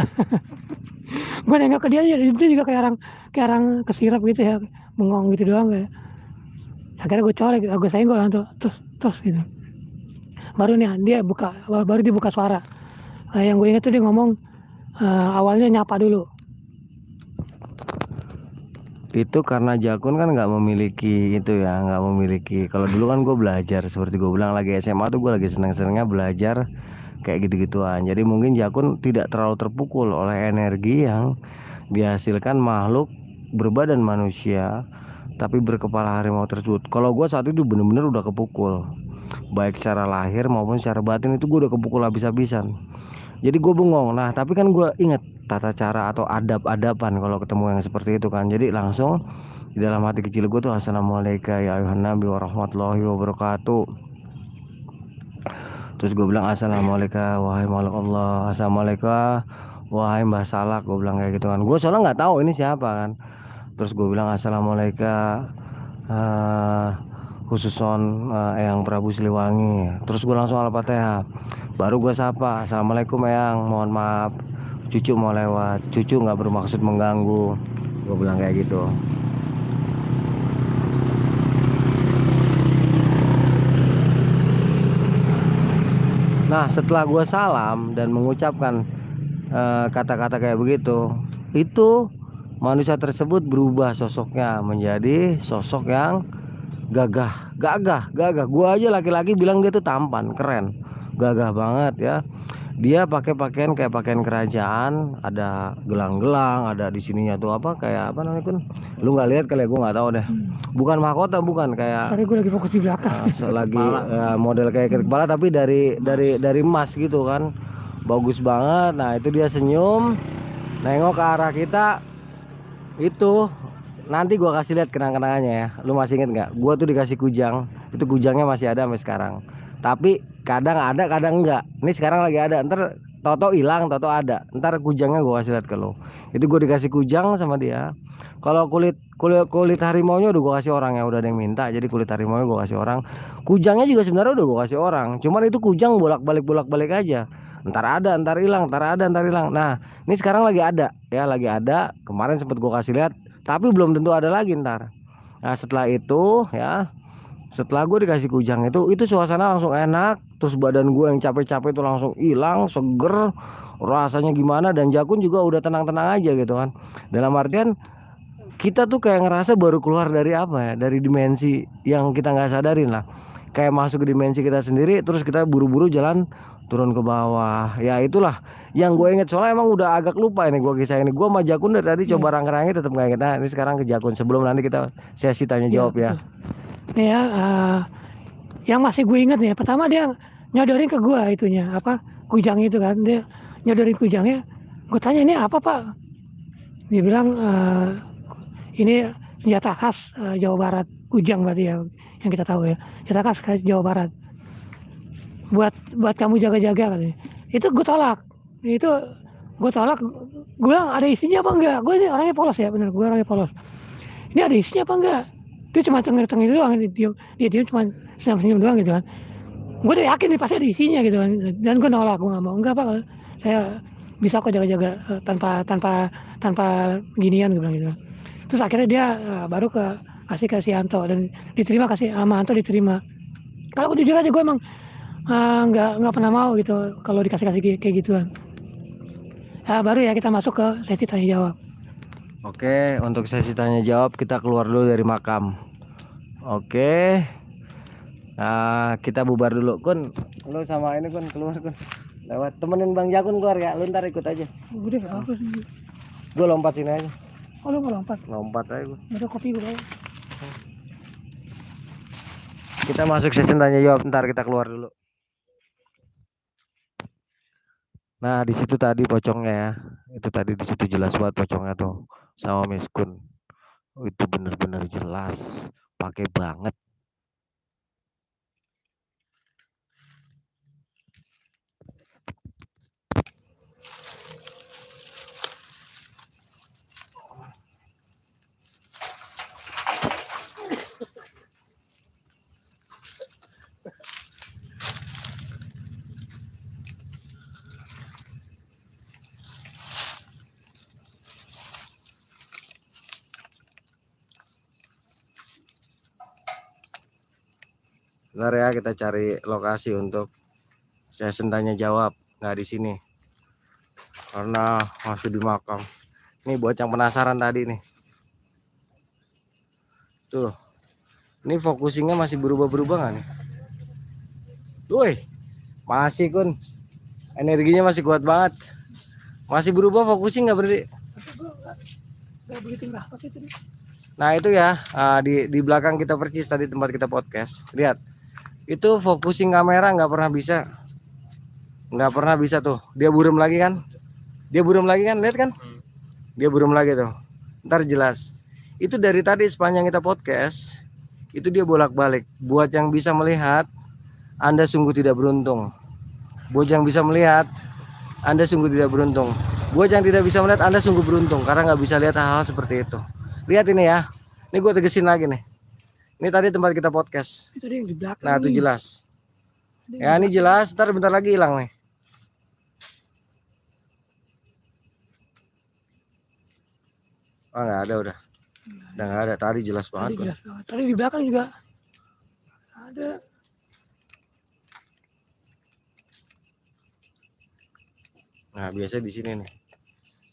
S2: Gue nengok ke dia juga kayak orang kesirap gitu ya, bengong gitu doang kayak. Akhirnya gue colek, gue senggol Anto, terus gitu. Baru dia buka suara. Yang gue ingat tuh dia ngomong awalnya nyapa dulu.
S1: Itu karena Jakun kan nggak memiliki itu ya, nggak memiliki. Kalau dulu kan gue belajar seperti gue bilang, lagi SMA tuh gue lagi seneng-senengnya belajar kayak gitu-gituan. Jadi mungkin Jakun tidak terlalu terpukul oleh energi yang dihasilkan makhluk berbadan manusia tapi berkepala harimau tersebut. Kalau gue saat itu bener-bener udah kepukul, baik secara lahir maupun secara batin itu gue udah kepukul habis-habisan. Jadi gue bengong. Nah tapi kan gue inget tata cara atau adab-adaban kalau ketemu yang seperti itu kan. Jadi langsung di dalam hati kecil gue tuh, assalamualaikum ya ayuhan nabi warahmatullahi wabarakatuh. Terus gue bilang, assalamualaikum wahai makhluk Allah, assalamualaikum wahai Mbah Salak, gue bilang kayak gitu kan. Gue soalnya nggak tahu ini siapa kan. Terus gue bilang assalamualaikum khususon Eyang Prabu Siliwangi. Terus gue langsung Al-Fatihah. Baru gue sapa, assalamualaikum Eyang, mohon maaf cucu mau lewat, cucu nggak bermaksud mengganggu, gue bilang kayak gitu. Nah setelah gue salam dan mengucapkan kata-kata kayak begitu, itu manusia tersebut berubah sosoknya menjadi sosok yang gagah. Gue aja laki-laki bilang dia tuh tampan, keren, gagah banget ya. Dia pakai pakaian kayak pakaian kerajaan, ada gelang-gelang, ada di sininya tuh apa kayak apa namanya, Kun? Lu nggak lihat kali ya, gue nggak tahu deh. Bukan mahkota, bukan kayak.
S2: Tadi gue lagi fokus di belakang.
S1: Lagi model kayak kepala tapi dari emas gitu kan, bagus banget. Nah itu dia senyum, nengok ke arah kita, Itu nanti gua kasih lihat kenang-kenangannya ya. Lu masih inget nggak? Gua tuh dikasih kujang. Itu kujangnya masih ada sampai sekarang. Tapi kadang ada, kadang enggak. Ini sekarang lagi ada. Ntar toto hilang, toto ada. Ntar kujangnya gua kasih lihat ke lu. Itu gua dikasih kujang sama dia. Kalau kulit kulit kulit harimaunya udah gua kasih orang, ya udah ada yang minta. Jadi kulit harimaunya gua kasih orang. Kujangnya juga sebenarnya udah gua kasih orang. Cuman itu kujang bolak-balik aja. Ntar ada, ntar hilang, ntar ada, ntar hilang. Nah, ini sekarang lagi ada, ya lagi ada. Kemarin sempet gua kasih lihat, tapi belum tentu ada lagi ntar. Nah setelah itu ya, setelah gue dikasih kujang itu suasana langsung enak. Terus badan gue yang capek-capek itu langsung hilang, seger, rasanya gimana. Dan Jakun juga udah tenang-tenang aja gitu kan. Dalam artian kita tuh kayak ngerasa baru keluar dari apa ya, dari dimensi yang kita nggak sadarin lah. Kayak masuk ke dimensi kita sendiri, terus kita buru-buru jalan turun ke bawah. Ya itulah yang gue inget, soalnya emang udah agak lupa ini gue kisah ini. Gue sama Jakun dari tadi coba rangka-rangkai tetap nggak inget. Nah ini sekarang ke Jakun sebelum nanti kita sesi tanya
S2: Iya,
S1: jawab ya.
S2: betul. Nih ya, yang masih gue inget nih, pertama dia nyodorin ke gue itunya apa, kujang itu kan, dia nyodorin kujangnya. Gue tanya, ini apa pak? Dia bilang, ini senjata khas Jawa Barat, kujang berarti ya, yang kita tahu ya, senjata khas Jawa Barat. Buat kamu jaga-jaga katanya. Itu gue tolak. Itu gue tolak. Gue bilang, ada isinya apa enggak? Gue ini orangnya polos ya, bener. Gue orangnya polos. Ini ada isinya apa enggak? Dia cuma tengir-tengir doang, dia cuma senyum-senyum doang gitu kan. Gue udah yakin nih pasti ada isinya gitu kan. Dan gue nolak, gue nggak mau. Enggak pak, saya bisa kok jaga-jaga tanpa ginian, gue bilang gitu. Terus akhirnya dia baru kasih ke si Anto, dan diterima, kasih sama Anto diterima. Kalau gue jujur aja, gue emang nggak pernah mau gitu kalau dikasih kayak gituan. Baru ya kita masuk ke sesi tanya jawab.
S1: Oke, untuk sesi tanya jawab kita keluar dulu dari makam. Oke. Nah, kita bubar dulu. Kun, lu sama ini Kun keluar Kun. Lewat temenin Bang Jakun keluar ya. Lu ntar ikut aja.
S2: Udah apa sih?
S1: Gue lompat sini aja.
S2: Oh lu nggak lompat?
S1: Lompat aja gue.
S2: Ada kopi gue.
S1: Kita masuk sesi tanya jawab, ntar kita keluar dulu. Nah, di situ tadi pocongnya ya. Itu tadi di situ jelas banget pocongnya tuh sama Miskun. Itu bener-bener jelas. Pakai banget. Bentar ya, kita cari lokasi untuk sesi tanya jawab. Nggak di sini, karena masih di makam. Ini buat yang penasaran tadi nih. Tuh, ini focusingnya masih berubah-berubah nggak nih? Woi, masih Kun. Energinya masih kuat banget. Masih berubah focusing nggak berarti?
S2: Gak begitu rapat itu.
S1: Nah itu ya, di belakang kita percis tadi tempat kita podcast. Lihat, itu focusing kamera nggak pernah bisa tuh. Dia buram lagi kan? Lihat kan? Dia buram lagi tuh. Ntar jelas. Itu dari tadi sepanjang kita podcast, itu dia bolak-balik. Buat yang bisa melihat, Anda sungguh tidak beruntung. Buat yang bisa melihat, Anda sungguh tidak beruntung. Buat yang tidak bisa melihat, Anda sungguh beruntung karena nggak bisa lihat hal-hal seperti itu. Lihat ini ya. Ini gue tegesin lagi nih. Ini tadi tempat kita podcast.
S2: Itu yang di belakang.
S1: Nah itu jelas. Ya ini jelas. Ntar bentar lagi hilang nih. Oh nggak ada udah nggak ada. Tadi jelas banget.
S2: Tadi di belakang juga ada.
S1: Nah biasanya di sini nih.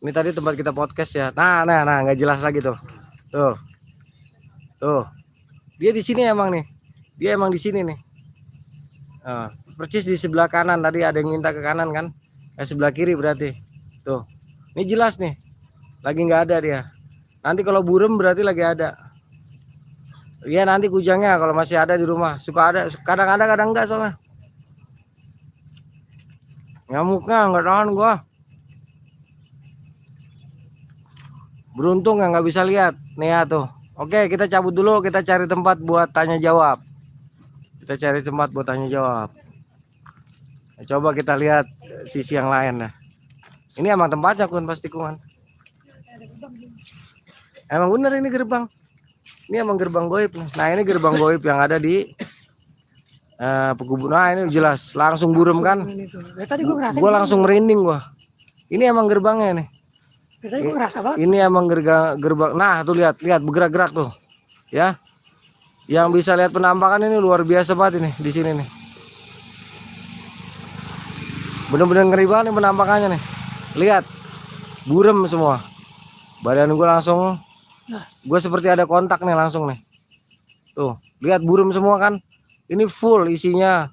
S1: Ini tadi tempat kita podcast ya. Nah nggak jelas lagi tuh. Tuh. Dia di sini emang nih. Dia emang di sini nih. Nah, persis di sebelah kanan. Tadi ada yang minta ke kanan kan? Sebelah kiri berarti. Tuh. Ini jelas nih. Lagi nggak ada dia. Nanti kalau burem berarti lagi ada. Iya nanti kujangnya kalau masih ada di rumah. Suka ada. Kadang ada kadang enggak soalnya. Nyamuknya nggak tahan gua. Beruntung yang nggak bisa lihat nih ya tuh. Oke, kita cabut dulu, kita cari tempat buat tanya jawab. Kita cari tempat buat tanya jawab. Nah, coba kita lihat sisi yang lain ya. Ini emang tempatnya kun pasti kun. Emang bener ini gerbang. Ini emang gerbang goib nih. Nah ini gerbang goib yang ada di peguburan. Nah ini jelas langsung burem kan.
S2: Tadi gue ngerasain.
S1: Gue langsung merinding gua. Ini emang gerbangnya nih.
S2: Tadi gue ngerasa banget.
S1: Ini emang gerbang. Nah tuh lihat bergerak-gerak tuh. Ya. Yang bisa lihat penampakan ini luar biasa banget ini di sini nih. Bener-bener ngeri banget nih penampakannya nih. Lihat. Burem semua. Badan gue langsung, gue seperti ada kontak nih langsung nih. Tuh, lihat burem semua kan. Ini full isinya.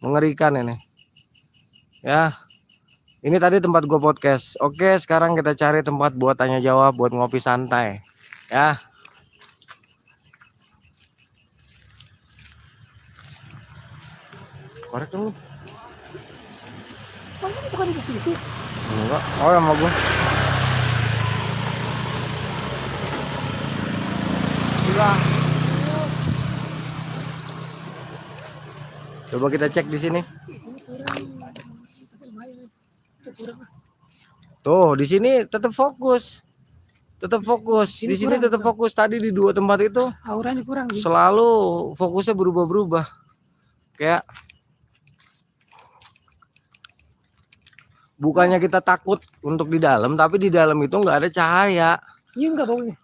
S1: Mengerikan ini. Ya. Ini tadi tempat gue podcast. Oke, sekarang kita cari tempat buat tanya jawab, buat ngopi santai. Ya. Korek dong.
S2: Oh, ini bukan di situ.
S1: Enggak. Oh, yang mau gue. Coba kita cek di sini. Tuh, di sini tetap fokus. Tetap fokus. Di sini tetap fokus. Tadi di dua tempat itu
S2: Auranya kurang.
S1: selalu fokusnya berubah-berubah. Kayak bukannya kita takut untuk di dalam, tapi di dalam itu nggak ada cahaya.
S2: Iya enggak baunya.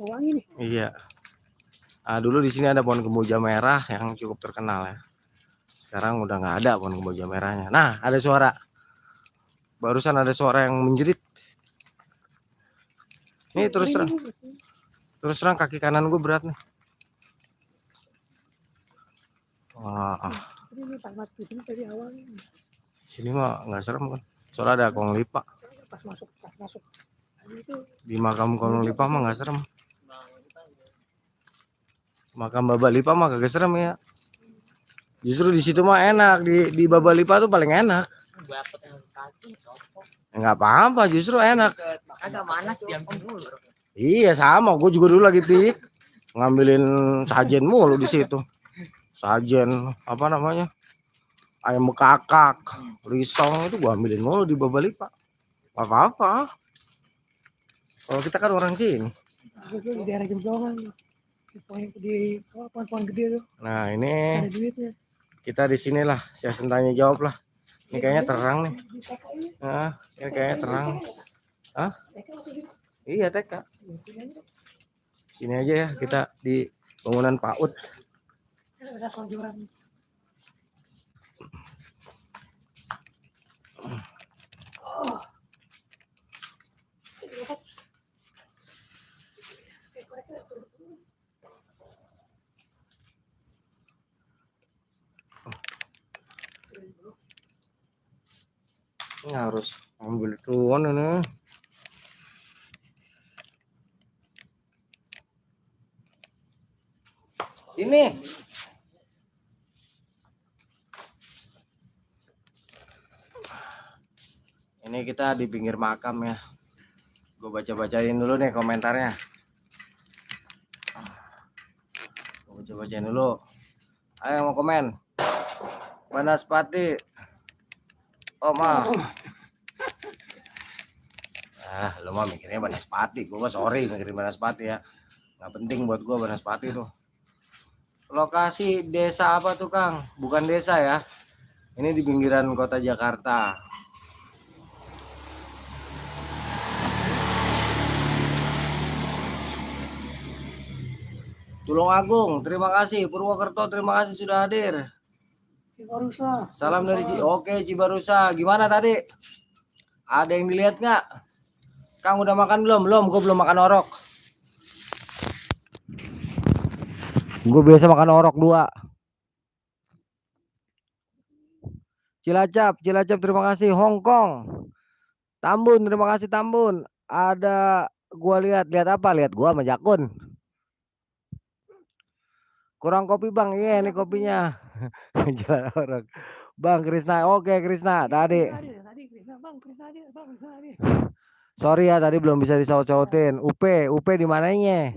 S2: Wangi nih.
S1: Iya. Nah, dulu di sini ada pohon kemboja merah yang cukup terkenal ya. Sekarang udah nggak ada pohon kemboja merahnya. Nah, ada suara. Barusan ada suara yang menjerit. Ini terus terang kaki kanan gue berat nih. Wah. Sini mah nggak serem kan. Soalnya ada kong lipa.
S2: Pas masuk.
S1: Di makam kong lipa mah nggak serem. Makam Baba Lipa mah kagak serem ya. Justru di situ mah enak, di Baba Lipa tuh paling enak. Enggak apa-apa, justru enak.
S3: Agak manas diam dulu.
S1: Iya sama, gue juga dulu lagi pik ngambilin sajen mulu di situ. Sajen apa namanya? Ayam bekakak, risong itu gue ambilin mulu di Baba Lipa. Apa-apa. Kalau kita kan orang sini.
S2: Di daerah Jemblongan. Di pohon-pohon gede tuh.
S1: Nah ini
S2: ada duitnya.
S1: Kita di sinilah sesi tanya jawab lah. Ini kayaknya terang nih. Nah, ini kayaknya terang. Hah? Iya TK. Sini aja ya kita di bangunan PAUD.
S2: Ada konjuran.
S1: Ini harus ambil tuan ini. Ini. Ini kita di pinggir makam ya. Gue baca-bacain dulu nih komentarnya. Gue baca-bacain dulu. Ayo mau komen. Banaspati. Oh mah. Lu mah mikirnya Banaspati. Gue mah sorry mikirin Banaspati ya. Nggak penting buat gue Banaspati tuh. Lokasi desa apa tuh Kang? Bukan desa ya. Ini di pinggiran kota Jakarta. Tulungagung, terima kasih. Purwokerto, terima kasih sudah hadir.
S2: Cibarusa.
S1: Salam dari Oke Cibarusa. Gimana tadi? Ada yang dilihat nggak? Kang udah makan belum? Belum, gue belum makan orok. Gue biasa makan orok 2. Cilacap terima kasih. Hongkong, Tambun terima kasih Tambun. Ada gua lihat apa? Lihat gua sama Jakun. Kurang kopi Bang. Iya ini kopinya. Jual orang. Bang Krisna. Oke Krisna tadi. Sorry ya tadi belum bisa disaut-sautin. UP di mananya?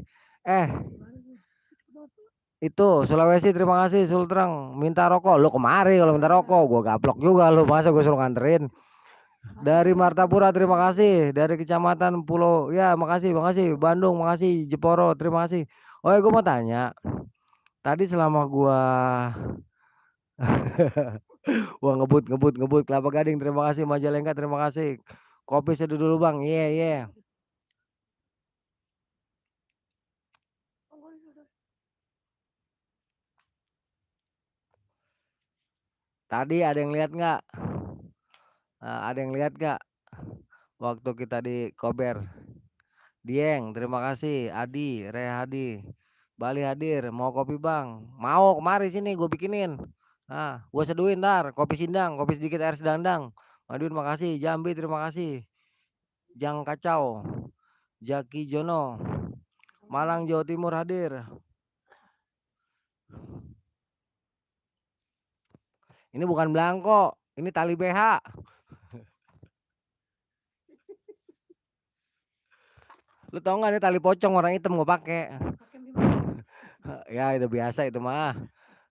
S1: Itu Sulawesi, terima kasih Sultreng. Minta rokok. Lu kemari kalau minta rokok, gua gaplok juga lu. Masa gua suruh nganterin. Dari Martapura terima kasih. Dari Kecamatan Pulau ya makasih, makasih. Bandung makasih. Jeporo terima kasih. Oh ya gua mau tanya. Tadi selama gua wah ngebut Kelapa Gading terima kasih. Majalengka terima kasih. Kopi seduh dulu bang. Iya iya. Tadi ada yang lihat nggak? Ada yang lihat nggak waktu kita di Kober? Dieng, terima kasih. Adi, Rehadi, Bali hadir. Mau kopi bang? Mau kemari sini gue bikinin. Nah, gue seduin ntar. Kopi sindang, kopi sedikit air sedandang. Madun makasih. Jambi terima kasih. Jang Kacau, Jaki Jono, Malang Jawa Timur hadir. Ini bukan belangko, ini tali BH. Lu tau gak nih tali pocong orang hitam gue pakai. Ya itu biasa itu mah.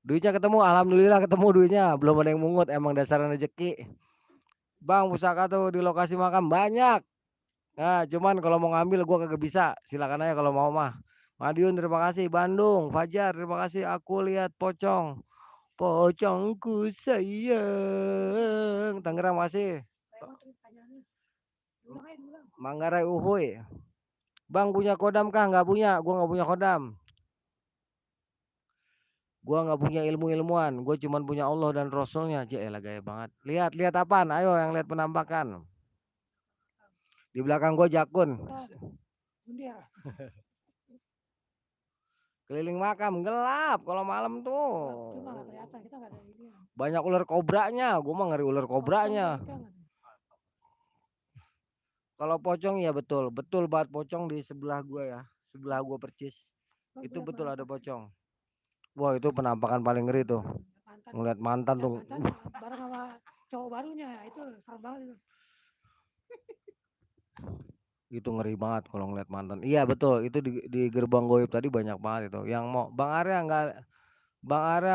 S1: Duitnya ketemu, alhamdulillah ketemu duitnya. Belum ada yang mungut, emang dasarnya rezeki. Bang, pusaka tuh di lokasi makam banyak. Nah, cuman kalau mau ngambil gua kagak bisa. Silakan aja kalau mau mah. Madiun terima kasih. Bandung, Fajar terima kasih. Aku lihat pocong. Pocongku sayang. Tangerang masih. Manggarai Uhuy. Bang punya kodam kah? Nggak punya. Gua nggak punya kodam. Gua nggak punya ilmu-ilmuan. Gue cuman punya Allah dan Rasulnya. Jelah gaya banget. Lihat apaan? Ayo yang lihat penampakan. Di belakang gue jakun. Keliling makam gelap kalau malam tuh. Banyak ular kobranya. Gue mah ngeri ular kobranya. Kalau pocong ya betul banget pocong di sebelah gue ya. Sebelah gue percis. Itu betul ada pocong. Wah itu penampakan paling ngeri tuh. Ngeliat mantan tuh.
S2: Bareng sama cowok barunya itu serem banget itu.
S1: Itu ngeri banget kalau ngeliat mantan. Iya betul itu di gerbang goib tadi banyak banget itu. Yang mau Bang Arya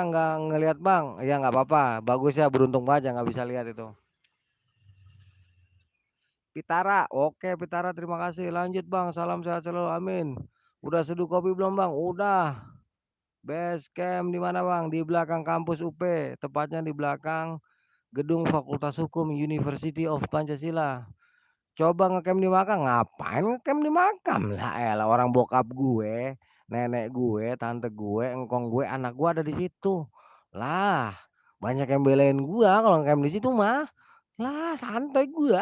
S1: nggak ngelihat bang, ya nggak apa-apa. Bagus ya beruntung banget nggak bisa lihat itu. Pitara, oke Pitara terima kasih. Lanjut bang, salam sehat selalu, amin. Udah seduh kopi belum bang? Udah. Base camp di mana bang? Di belakang kampus UP, tepatnya di belakang gedung Fakultas Hukum University of Pancasila. Coba ngecamp di makam, ngapain ngecamp di makam lah? Elah orang bokap gue, nenek gue, tante gue, engkong gue, anak gue ada di situ. Lah, banyak yang belain gue kalau ngecamp di situ mah. Lah, santai gue.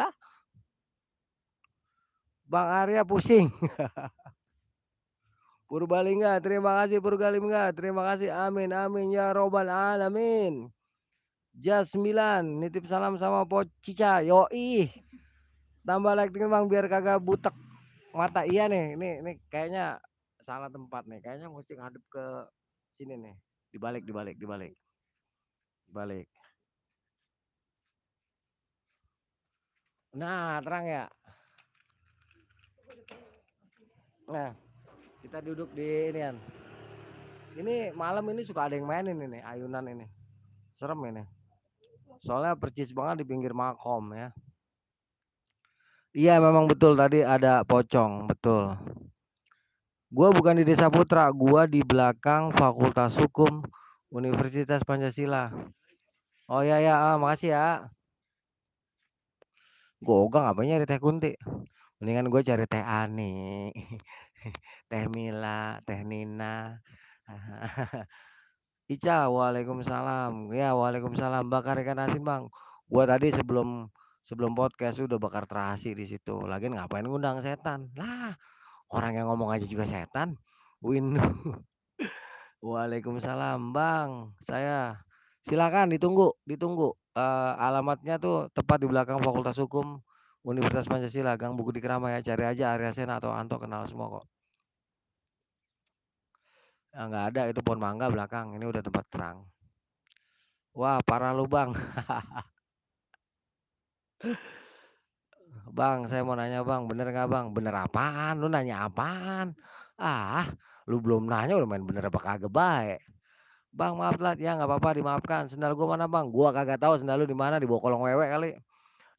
S1: Bang Arya pusing. Purbalingga, terima kasih Purbalingga, terima kasih. Amin amin ya robbal alamin. Jas 9, nitip salam sama Pocica. Yoi. Tambah like dikit bang biar kagak butek mata. Iya nih, ini kayaknya salah tempat nih. Kayaknya mesti ngadep ke sini nih. Dibalik. Nah, terang ya. Nah, kita duduk di ini kan. Ini malam ini suka ada yang mainin ini, ayunan ini. Serem ini. Soalnya percis banget di pinggir makom ya. Iya, memang betul tadi ada pocong, betul. Gua bukan di Desa Putra, gua di belakang Fakultas Hukum Universitas Pancasila. Oh ya ya, makasih ya. Gue ogah ngapain nyari teh kunti. Mendingan gue cari teh Ani, teh Mila, teh Nina. Ica, waalaikumsalam. Ya, waalaikumsalam. Bakar ikan asin bang. Gua tadi sebelum podcast udah bakar terasi di situ. Lagian ngapain ngundang setan? Lah, orang yang ngomong aja juga setan. Win. Waalaikumsalam bang. Saya silakan ditunggu. Alamatnya tuh tepat di belakang Fakultas Hukum Universitas Pancasila, Gang Buku di Keramai ya. Cari aja Arya Sena atau Anto kenal semua kok. Nggak ada itu pohon mangga belakang. Ini udah tempat terang. Wah parah lu bang.
S4: Bang, saya mau nanya Bang, bener nggak Bang? Bener apaan? Lu nanya apaan? Ah, lu belum nanya udah main bener apa kagak baik. Bang, maaf lat ya nggak apa-apa dimaafkan. Sendal gua mana Bang? Gua kagak tahu sendal lu di mana, di bawah kolong wewe kali.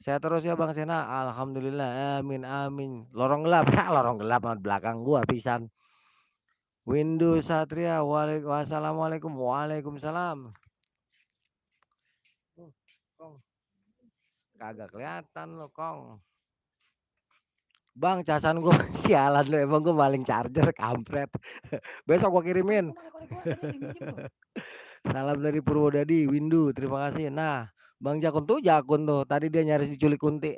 S4: Saya terus ya Bang Sena. Alhamdulillah. Amin amin. Lorong gelap. Ya, lorong gelap di belakang gua pisan. Windu Satria. Wassalamualaikum. Waalaikumsalam. Kong. Kagak kelihatan lo, Kong. Bang, casan gua sialan lu emang gua maling charger kampret. Besok gua kirimin. Salam dari Purwodadi, Windu, terima kasih. Nah, Bang Jakun tuh tadi dia nyaris diculik kunti.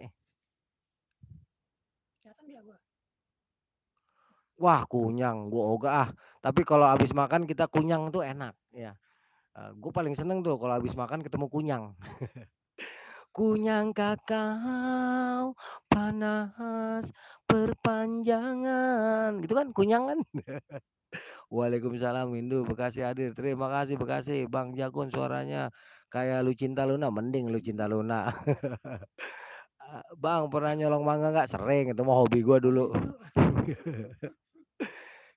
S4: Wah, kunyang, gua ogah ah. Tapi kalau habis makan kita kunyang tuh enak, ya. Gue paling seneng tuh kalau habis makan ketemu kunyang. Kunyang kakao panas perpanjangan, gitu kan kunyang kan? Waalaikumsalam Windu, Bekasi hadir. Terima kasih Bekasi, Bang Jakun suaranya kayak lu cinta Luna, mending lu cinta Luna. Bang pernah nyolong mangga nggak? Sering, itu mah hobi gua dulu.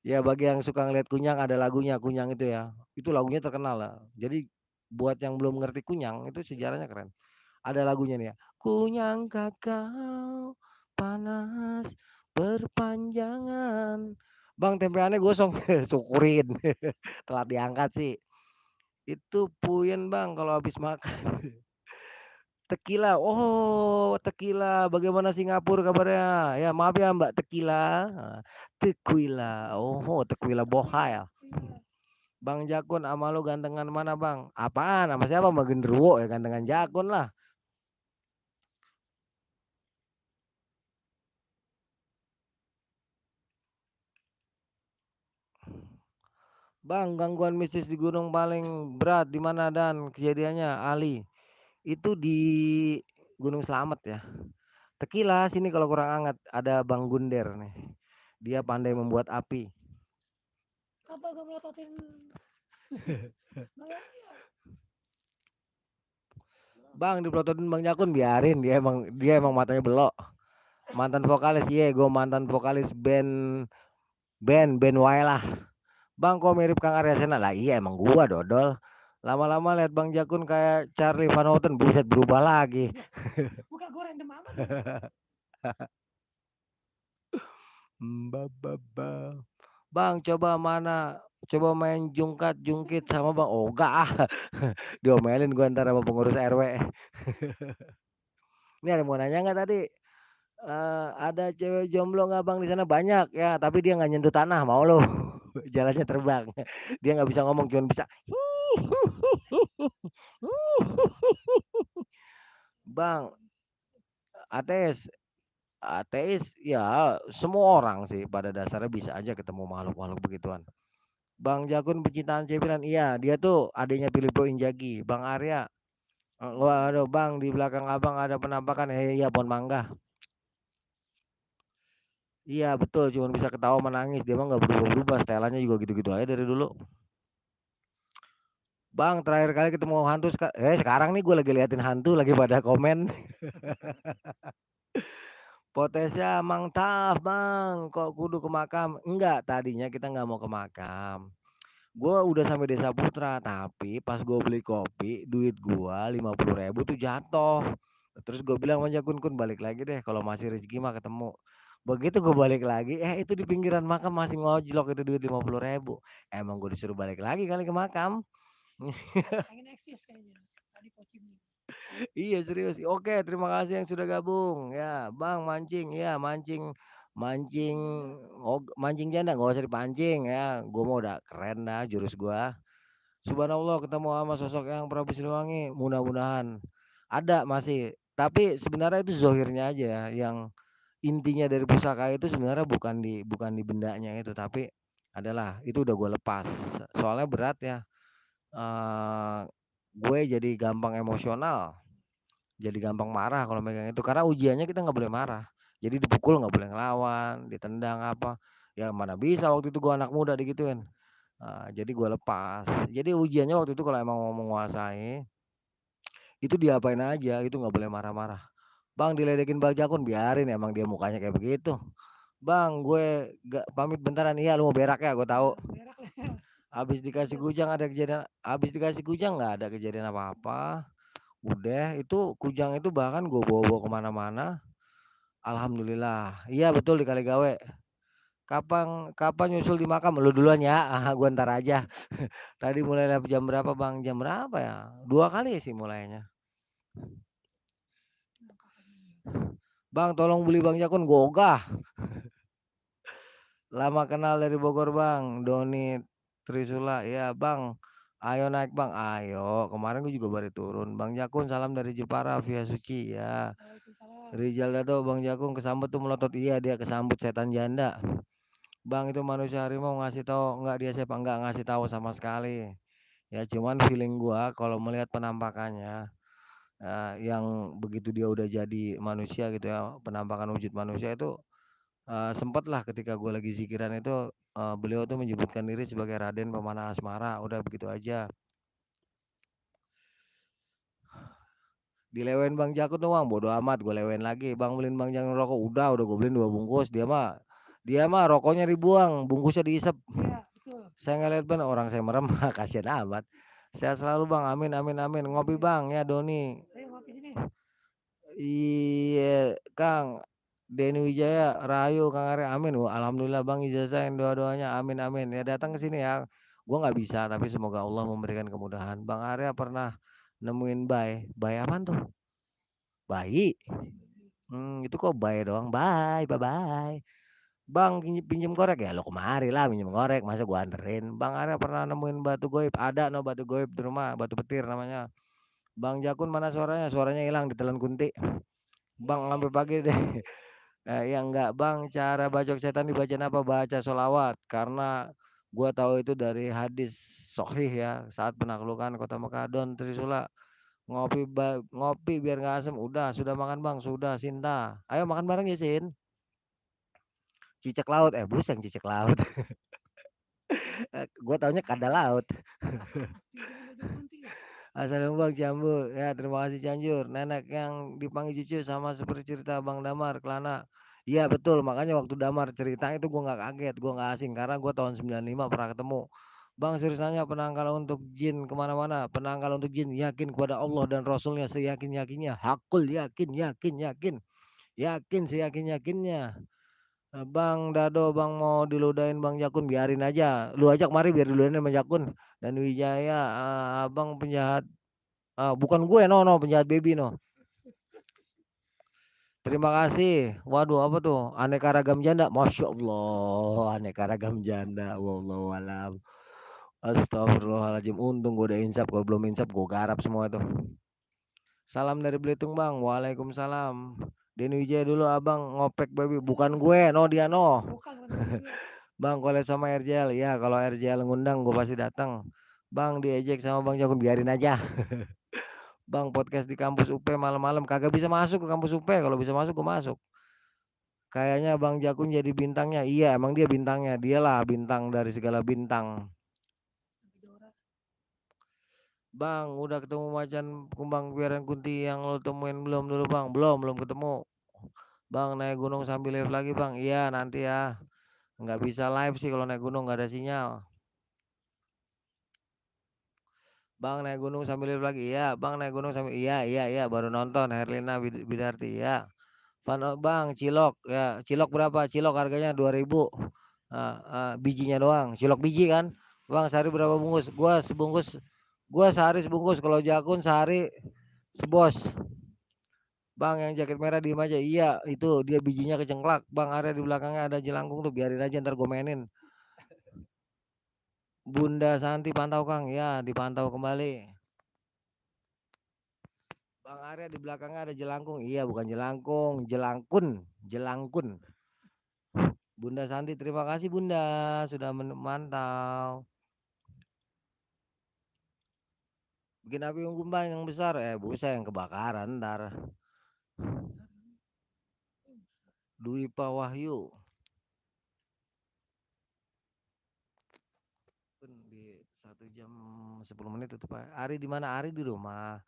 S4: Ya bagi yang suka ngeliat kunyang ada lagunya kunyang itu ya. Itu lagunya terkenal lah. Jadi buat yang belum ngerti kunyang itu sejarahnya keren. Ada lagunya nih ya. Kunyang kakao panas berpanjangan. Bang tempeannya gosong syukurin. Telat diangkat sih. Itu puyen Bang kalau habis makan. Tequila. Oh, tequila. Bagaimana Singapura kabarnya? Ya, maaf ya Mbak Tequila. Tequila. Oh, tequila bohai ya. Bang Jakun sama lu gantengan mana Bang? Apaan? Sama siapa? Sama genderuwo ya gantengan Jakun lah. Bang, gangguan mistis di gunung paling berat di mana dan kejadiannya Ali? Itu di Gunung Slamet ya. Tequila sini kalau kurang hangat ada Bang Gunder nih. Dia pandai membuat api.
S2: Apa gak melototin?
S4: Bang dipelototin Bang Jakun biarin dia emang matanya belok. Mantan vokalis gue mantan vokalis band wae lah. Bang kok mirip Kang Arya Sena lah iya emang gua dodol. Lama-lama lihat Bang Jakun kayak Charlie Van Houten buset berubah lagi.
S2: Muka gue random amat.
S4: Bang coba main jungkit sama Bang Oga ah. Diomelin gua ntar sama pengurus RW. Ini ada mau nanya nggak tadi? Ada cewek jomblo nggak Bang di sana banyak ya, tapi dia nggak nyentuh tanah mau lo. Jalannya terbang. Dia nggak bisa ngomong cuma bisa. Bang, ateis, ateis ya semua orang sih pada dasarnya bisa aja ketemu makhluk-makhluk begituan. Bang Jakun pecintaan Cepiran, iya dia tuh adanya Filippo Inzaghi. Bang Arya, waduh Bang di belakang abang ada penampakan, iya pohon mangga. Iya betul, cuma bisa ketawa menangis. Dia mah nggak berubah-berubah, setelannya juga gitu-gitu aja dari dulu. Bang, terakhir kali ketemu hantu sekarang nih gue lagi liatin hantu lagi pada komen. Potesnya Mang Taf, Bang. Kok kudu ke makam? Enggak, tadinya kita nggak mau ke makam. Gue udah sampai Desa Putra, tapi pas gue beli kopi, duit gue 50.000 tuh jatuh. Terus gue bilang sama Jakun Kun balik lagi deh, kalau masih rezeki mah ketemu. Begitu gue balik lagi, itu di pinggiran makam masih ngojlok itu duit 50.000. Emang gue disuruh balik lagi kali ke makam.
S2: Pengen eksis kayaknya. Tadi coaching.
S4: Iya serius. Oke, terima kasih yang sudah gabung. Ya, Bang mancing, ya mancing, mancing, mancing janda nggak usah dipancing ya. Gue mau udah keren dah jurus gua. Subhanallah ketemu sama sosok yang Prabu Siliwangi. Mudah-mudahan ada masih. Tapi sebenarnya itu zohirnya aja ya. Yang intinya dari pusaka itu sebenarnya bukan di bendanya itu, tapi adalah itu udah gue lepas. Soalnya berat ya. Gue jadi gampang emosional. Jadi gampang marah kalau megang itu karena ujiannya kita nggak boleh marah. Jadi dipukul nggak boleh ngelawan, ditendang apa. Ya mana bisa waktu itu gua anak muda digituin. Jadi gua lepas. Jadi ujiannya waktu itu kalau emang mau menguasai itu diapain aja, itu nggak boleh marah-marah. Bang diledekin Bang Jakun, biarin emang dia mukanya kayak begitu. Bang, gue gak pamit bentaran. Iya, lu mau berak ya, gue tahu.
S2: Berak lah.
S4: Habis dikasih kujang nggak ada kejadian apa-apa. Udah, itu kujang itu bahkan gue bawa-bawa kemana-mana. Alhamdulillah. Iya betul di Kaligawe. Kapan kapan nyusul di makam? Lu duluan ya. Gue ntar aja. Tadi mulai jam berapa bang? Jam berapa ya? 2 kali sih mulainya. Bang, tolong beli Bang Jakun, gue ogah. Lama kenal dari Bogor bang, Doni Trisula. Ya bang, ayo naik bang, ayo. Kemarin gue juga baru turun. Bang Jakun, salam dari Jepara via Suci ya.
S2: Waalaikumsalam.
S4: Rizal Dado, Bang Jakun kesambut tuh melotot. Iya dia kesambut setan janda. Bang itu manusia harimau ngasih tahu nggak dia siapa nggak ngasih tahu sama sekali. Ya cuman feeling gua kalau melihat penampakannya yang begitu dia udah jadi manusia gitu ya, penampakan wujud manusia itu sempet lah ketika gue lagi zikiran itu beliau tuh menyebutkan diri sebagai Raden Pemanah Asmara. Udah begitu aja. Dilewen Bang Jakut tuh bang, bodo amat gue lewen lagi. Bang beliin Bang jangan rokok, udah gue beliin 2 bungkus. Dia mah rokoknya dibuang, bungkusnya diisep.
S2: Iya, betul.
S4: Saya ngeliat ben orang saya merem, kasihan amat. Sehat selalu bang, amin amin amin. Ngopi bang ya Doni.
S2: Ayo ngopi sini.
S4: Iya Kang Denny Wijaya, Rahayu, Kang Arya, amin. Wah, alhamdulillah Bang ijazahin doa-doanya, amin amin. Ya datang ke sini ya. Gua nggak bisa, tapi semoga Allah memberikan kemudahan. Bang Arya pernah nemuin bayi apaan tuh? Bayi. Itu kok bayi doang. Bye bye. Bang pinjem korek ya, lo kemari lah pinjem korek, masa gua anterin. Bang Arya pernah nemuin batu goib, ada no batu goib di rumah, batu petir namanya. Bang Jakun mana suaranya? Suaranya hilang ditelan kunti. Bang sampai pagi deh. Ya enggak bang, cara bacok setan dibacain apa? Baca sholawat. Karena gua tahu itu dari hadis sahih ya. Saat penaklukan kota Mekah, Don Trisula ngopi biar nggak asem. Udah, sudah makan bang, sudah Sinta. Ayo makan bareng ya Sin. Cicak laut, buseng cicak laut. Gua taunya kada laut.
S2: Jangan belajar kunti ya.
S4: Assalamualaikum Bang Jambu. Ya, terima kasih Cianjur. Nenek yang dipanggil cucu sama seperti cerita Bang Damar, Kelana. Iya betul, makanya waktu Damar cerita itu gue nggak kaget, gue nggak asing karena gue tahun 95 pernah ketemu. Bang serius nanya penangkal untuk jin kemana-mana. Penangkal untuk jin yakin kepada Allah dan Rasulnya seyakin-yakinnya. Hakul yakin, yakin, yakin. Yakin seyakin-yakinnya. Bang Dado, Bang mau diludahin Bang Jakun, biarin aja. Lu ajak mari biar diludahin Bang Jakun. Dan Wijaya, abang penjahat. Bukan gue, no, penjahat baby, no. Terima kasih. Waduh, apa tuh? Aneka ragam janda. Masya Allah, aneka ragam janda. Wallahualam. Astagfirullahaladzim. Untung gue udah insap. Kalau belum insap, gue garap semua itu. Salam dari Belitung, Bang. Waalaikumsalam. Denny Wijaya dulu, abang ngopek baby. Bukan gue, no dia, no.
S2: Bukan dia.
S4: Bang, collab sama RJL. Ya, kalau RJL ngundang, gue pasti datang. Bang, diejek sama Bang Jakun, biarin aja. Bang, podcast di kampus UP malam-malam. Kagak bisa masuk ke kampus UP. Kalau bisa masuk, gue masuk. Kayaknya Bang Jakun jadi bintangnya. Iya, emang dia bintangnya. Dialah bintang dari segala bintang. Bang, udah ketemu macan kumbang piaran kunti yang lo temuin belum dulu bang? Belum ketemu. Bang, naik gunung sambil live lagi bang. Iya, nanti ya. Nggak bisa live sih kalau naik gunung nggak ada sinyal. Bang, naik gunung sambil live lagi. Iya, bang naik gunung sambil. Iya. Baru nonton Herlina Bidarti. Ya. Bang, cilok. Ya, cilok berapa? Cilok harganya 2.000. Bijinya doang. Cilok biji kan? Bang, sehari berapa bungkus? Gua sehari sebungkus. Kalau Jakun sehari sebos. Bang yang jaket merah diem aja. Iya itu dia bijinya kecengklak. Bang area di belakangnya ada jelangkung tuh, biarin aja ntar gue mainin. Bunda Santi pantau Kang. Ya dipantau kembali. Bang Arya di belakangnya ada jelangkung. Iya bukan jelangkung, jelangkun. Jelangkun. Bunda Santi terima kasih Bunda sudah memantau. Bikin api unggun yang besar. Busa yang kebakaran ntar. Dwi Pak Wahyu. Di 1 jam 10 menit itu Pak. Ari di mana? Ari di rumah.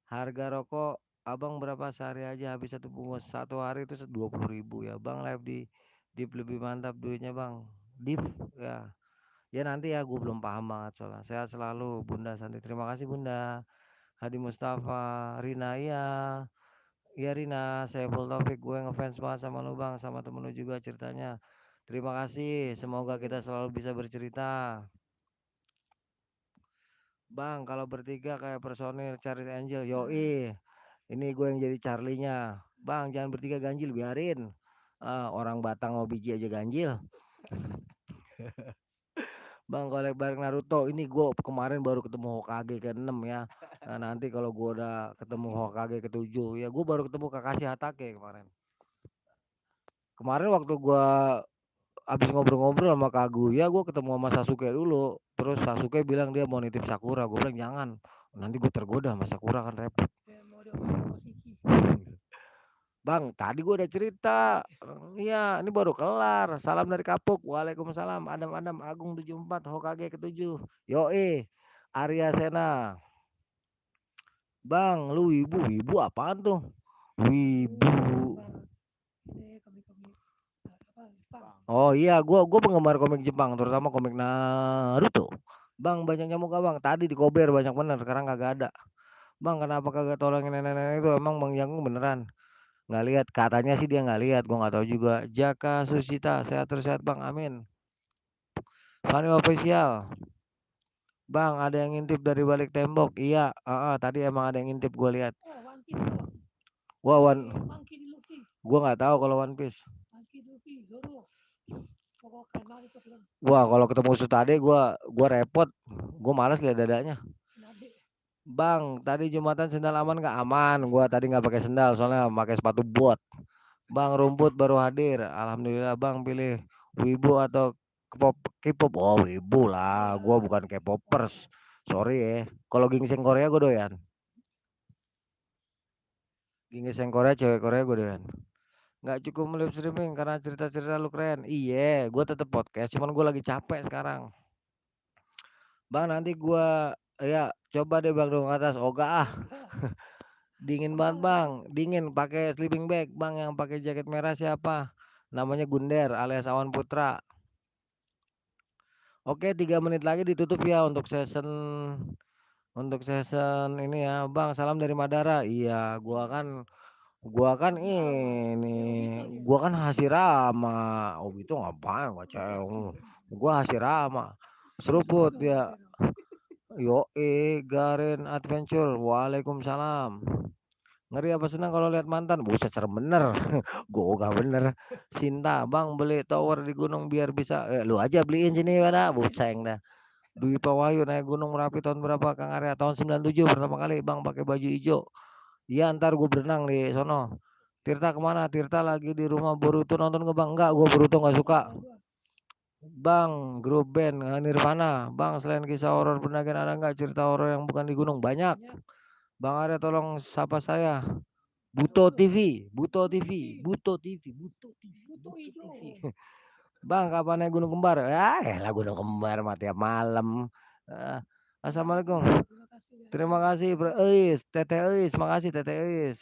S4: Harga rokok Abang berapa sehari aja habis satu bungkus? Satu hari itu 20.000 ya. Bang live di Div lebih mantap duitnya bang. Div ya. Ya nanti ya gue belum paham banget soalnya. Sehat selalu Bunda Santi. Terima kasih Bunda. Hadi Mustafa, Rina iya. Iya Rina, saya full Taufik. Gue ngefans banget sama lu bang, sama temen lu juga ceritanya. Terima kasih. Semoga kita selalu bisa bercerita. Bang, kalau bertiga kayak personil Charlie Angel, yoi. Ini gue yang jadi Charlie-nya. Bang, jangan bertiga ganjil, biarin. Orang Batang mau biji aja ganjil. Bang, kolek bareng Naruto. Ini gue kemarin baru ketemu Hokage ke-6 ya. Nah, nanti kalau gue udah ketemu Hokage ke-7, ya gue baru ketemu Kakashi Hatake kemarin. Kemarin waktu gue abis ngobrol-ngobrol sama Kaguya, gue ketemu sama Sasuke dulu. Terus Sasuke bilang dia mau nitip Sakura. Gue bilang jangan. Nanti gue tergoda sama Sakura kan repot.
S2: Ya, mau diomelin Koshiki.
S4: Bang, tadi gue udah cerita. Iya, ini baru kelar. Salam dari Kapuk. Waalaikumsalam. Adam Agung 74 Hokage ke-7. Yoi. Arya Sena. Bang, lu wibu apaan tuh? Wibu.
S2: Komik-komik apa Jepang.
S4: Oh iya, gua penggemar komik Jepang, terutama komik Naruto. Bang, banyak nyamuk gak bang? Tadi di Kober banyak bener, sekarang kagak ada. Bang, kenapa kagak tolongin nenek-nenek itu? Emang Bang Janggung beneran nggak lihat? Katanya sih dia nggak lihat, gua nggak tahu juga. Jaka Susita, sehat terus sehat bang, amin. Fani official. Bang, ada yang ngintip dari balik tembok. Iya, tadi emang ada yang ngintip gua lihat.
S2: Oh, One Piece tuh.
S4: Gua
S2: Monkey di Luffy.
S4: gua nggak tahu kalau One Piece.
S2: Monkey di Luffy, Zoro. Pokoknya keren banget itu film.
S4: Gua kalau ketemu Sutade gua repot. Gua malas lihat dadanya.
S2: Nade.
S4: Bang, tadi Jumatan sendal aman nggak? Aman. Gua tadi nggak pakai sendal soalnya pakai sepatu bot. Bang, rumput baru hadir. Alhamdulillah bang, pilih wibu atau K-pop. Oh, wibu lah. Gua bukan K-popers. Sorry ya. Kalau gingseng Korea gue doyan. Gingseng Korea, cewek Korea gue doyan. Nggak cukup live streaming karena cerita-cerita lu keren. Iya, gue tetep podcast. Cuman gue lagi capek sekarang. Bang, nanti gua ya coba deh bang dong atas. Oga ah. Dingin banget bang, dingin pakai sleeping bag bang. Yang pakai jaket merah siapa? Namanya Gunder alias Awan Putra. Oke, 3 menit lagi ditutup ya untuk season ini ya bang. Salam dari Madara. Iya, gua kan Hashirama. Oh itu ngapain gua cewek? Gua Hashirama. Seruput ya. Yo Garen Adventure. Waalaikumsalam. Ngeri apa senang kalau lihat mantan? Buset serem bener. Gue gak bener. Sinta, bang beli tower di gunung biar bisa. Lu aja beliin sini pada. Buceng dah. Dwi Pawayu naik gunung Merapi tahun berapa Kang Arya? Tahun 97 pertama kali bang pakai baju hijau. Iya ntar gue berenang di sono. Tirta kemana? Tirta lagi di rumah Boruto nonton ke bang? Enggak, gue Boruto gak suka. Bang, grup band Nirvana. Bang, selain kisah horor pendakian ada nggak cerita horor yang bukan di gunung? Banyak. Bang Arya tolong sapa saya. Buto TV. Bang, kapan naik Gunung Kembar? Lah Gunung Kembar mah tiap malam. Assalamualaikum. Terima kasih Bro Eis, Teteh Eis, makasih Teteh Eis.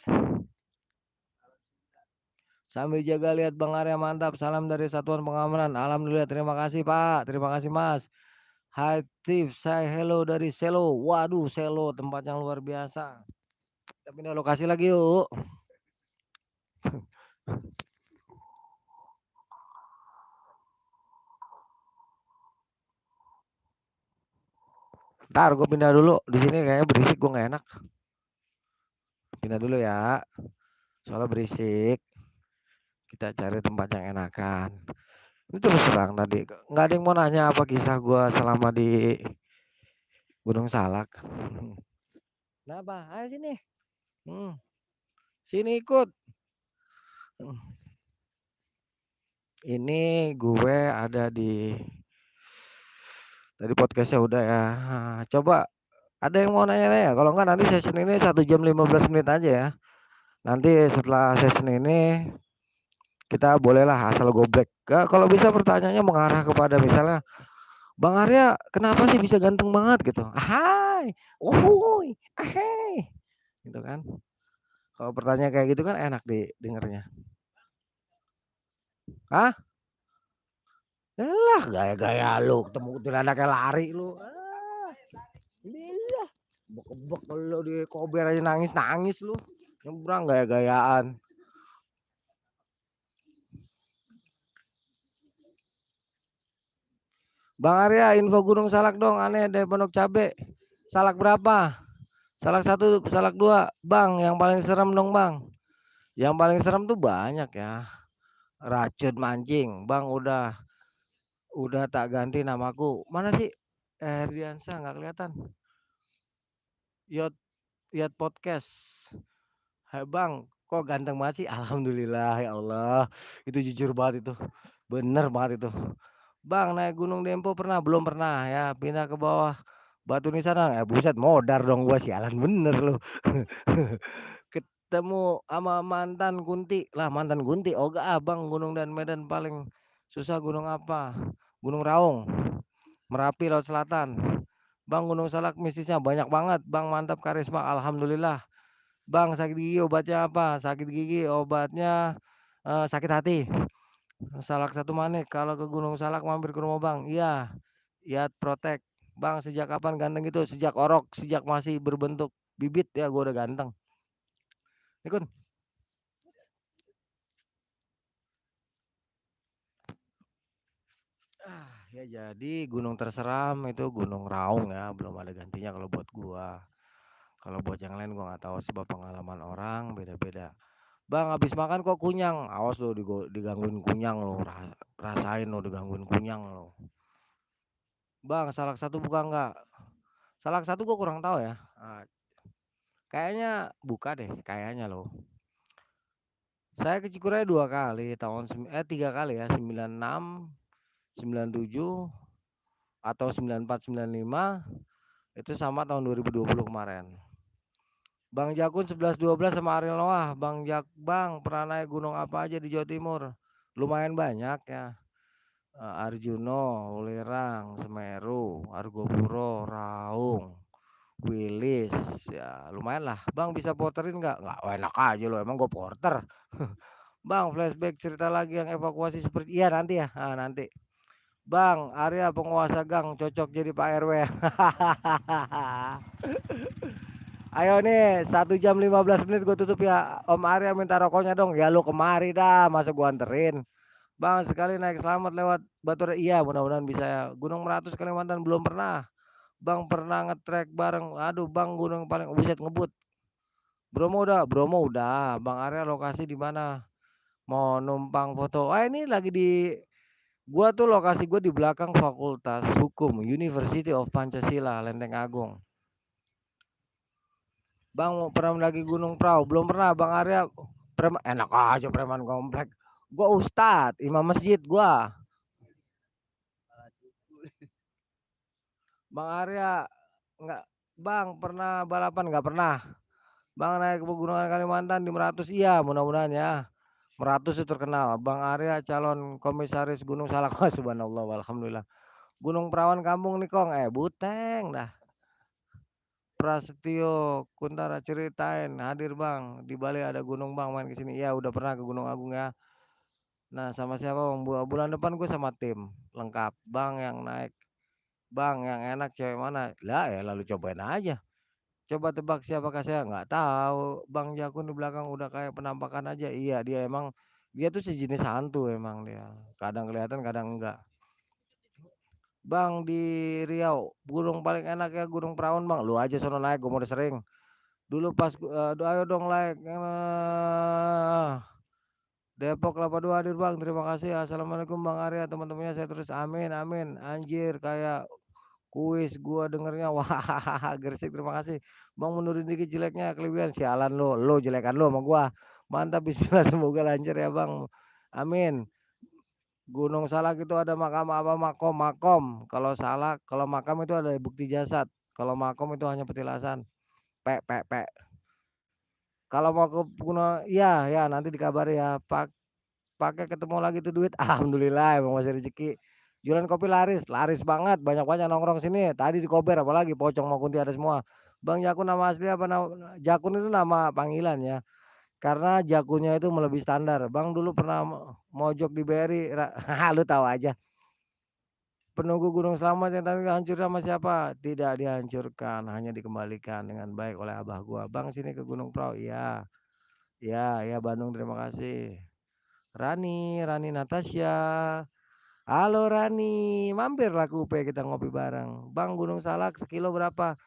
S4: Sambil jaga lihat Bang Arya mantap. Salam dari Satuan Pengamanan. Alhamdulillah, terima kasih Pak. Terima kasih Mas. Hai Tiff, saya hello dari Selo. Waduh, Selo tempat yang luar biasa. Kita pindah lokasi lagi yuk. Ntar gue pindah dulu. Di sini kayaknya berisik, gue nggak enak. Pindah dulu ya. Soalnya berisik. Kita cari tempat yang enakan. Ini terus terang tadi. Nggak ada yang mau nanya apa kisah gue selama di Gunung Salak. Kenapa? Ayo sini. Sini ikut. Ini gue ada di tadi podcastnya udah ya. Coba ada yang mau nanya-nanya? Kalau enggak nanti session ini 1 jam 15 menit aja ya. Nanti setelah session ini kita bolehlah asal goblek. Kalau bisa pertanyaannya mengarah kepada misalnya Bang Arya kenapa sih bisa ganteng banget gitu. Hai. Uhuy. Ahai. Gitu kan. Kalau pertanyaan kayak gitu kan enak dengernya. Hah? Yalah gaya-gaya lu, ketemu kuntilanaknya lari lu. Iya. Bek-bek lu di kober aja nangis-nangis lu. Nyebrang gaya-gayaan. Bang Arya, info Gunung Salak dong, aneh dari Pondok Cabe. Salak berapa? Salak 1, salak 2. Bang, yang paling serem dong, Bang. Yang paling serem tuh banyak ya. Racun mancing. Bang, udah tak ganti namaku. Mana sih? Herdiansa nggak kelihatan. Yot Yot podcast. Hai Bang, kok ganteng banget sih? Alhamdulillah ya Allah. Itu jujur banget itu. Bener banget itu. Bang, naik Gunung Dempo pernah? Belum pernah ya. Pindah ke bawah Batu Nisanang. Buset, modar dong gua, sialan bener lu. Ketemu sama mantan Kunti. Lah, mantan Kunti. Oga Bang, Gunung dan Medan paling susah gunung apa? Gunung Raung, Merapi, Laut Selatan. Bang, Gunung Salak mistisnya banyak banget. Bang, mantap karisma. Alhamdulillah. Bang, sakit gigi obatnya apa? Sakit gigi obatnya sakit hati. Salak Satu Manik. Kalau ke Gunung Salak mampir ke rumah Bang. Iya. Yat Protek. Bang, sejak kapan ganteng itu? Sejak orok, sejak masih berbentuk bibit ya gue udah ganteng. Ikut. Ya jadi gunung terseram itu Gunung Raung ya, belum ada gantinya kalau buat gua. Kalau buat yang lain gua nggak tahu sebab pengalaman orang beda-beda. Bang, habis makan kok kunyang. Awas lo digangguin kunyang lo. Rasain lo digangguin kunyang lo. Bang, Salak Satu buka nggak? Salak Satu gua kurang tahu ya. Kayaknya buka deh, kayaknya lo. Saya ke Cikuraya 2 kali, 3 kali ya, 96, 97 atau 94, 95 itu sama tahun 2020 kemarin. Bang Jakun 11-12 sama Ariel Noah. Bang pernah naik gunung apa aja di Jawa Timur? Lumayan banyak ya. Arjuno, Ulirang, Semeru, Argopuro, Raung, Wilis, ya lumayan lah. Bang bisa porterin nggak? Nggak, enak aja lo. Emang gue porter. Bang, flashback cerita lagi yang evakuasi seperti iya nanti ya. Nanti. Bang, Arya penguasa gang cocok jadi Pak RW. Ayo nih 1 jam 15 menit gue tutup ya. Om Arya minta rokoknya dong. Ya lu kemari dah, masa gua anterin. Bang, sekali naik selamat lewat Batu. Iya, mudah-mudahan bisa ya. Gunung Meratus Kalimantan belum pernah. Bang pernah nge-trek bareng. Aduh, Bang gunung paling buset ngebut. Bromo udah. Bang Arya lokasi di mana? Mau numpang foto. Ini lagi di gua tuh lokasi gua di belakang Fakultas Hukum University of Pancasila, Lenteng Agung. Bang mau pernah mendaki Gunung Prau? Belum pernah Bang Arya. Enak aja preman komplek. Gua ustad, imam masjid gua. Bang Arya enggak. Bang pernah balapan? Enggak pernah. Bang naik ke pegunungan Kalimantan di Meratus? Iya, mudah-mudahan ya. Meratus itu terkenal. Bang Arya calon komisaris Gunung Salak. Subhanallah, alhamdulillah. Gunung Perawan Kampung nih Kong. Buteng dah. Prasetyo Kuntara ceritain hadir Bang di Bali ada gunung Bang main ke sini. Ya udah pernah ke Gunung Agung ya. Nah sama siapa Bang? Bulan depan gue sama tim lengkap. Bang yang naik. Bang yang enak cewek mana? Lah ya lalu cobain aja. Coba tebak siapakah saya? Nggak tahu. Bang Jakun di belakang udah kayak penampakan aja. Iya dia emang dia tuh sejenis hantu emang dia. Kadang kelihatan kadang enggak. Bang di Riau gunung paling enak ya Gunung Perawan Bang. Lu aja sono naik gue mau udah sering. Dulu pas ayo dong like Depok Kelapa 2 hadir Bang. Terima kasih. Assalamualaikum Bang Arya teman-temannya saya terus amin amin. Anjir kayak kuis gua dengernya. Wah, Gersik terima kasih. Bang mundurin dikit jeleknya kelebihan sialan lo jelekan lo sama gua. Mantap bismillah semoga lancar ya Bang. Amin. Gunung Salak itu ada makam apa makom. Kalau Salak, kalau makam itu ada bukti jasad. Kalau makom itu hanya petilasan. Pek. Kalau mau ke Gunung, iya ya nanti dikabari ya. Pakai ketemu lagi tuh duit. Alhamdulillah emang masih rezeki. Jualan kopi laris banget. Banyak nongkrong sini. Tadi di Kober apalagi Pocong mau Kunti ada semua. Bang Jakun nama asli apa? Jakun itu nama panggilan ya. karena jakunya itu melebihi standar. Bang dulu pernah mojok di BRI, lu tahu aja. Penunggu Gunung Selamat yang tadi hancur sama siapa? Tidak dihancurkan, hanya dikembalikan dengan baik oleh abah gua. Bang sini ke Gunung Prau. Iya. Ya Bandung, terima kasih. Rani Natasha. Halo Rani, mampirlah ke UP kita ngopi bareng. Bang Gunung Salak sekilo berapa?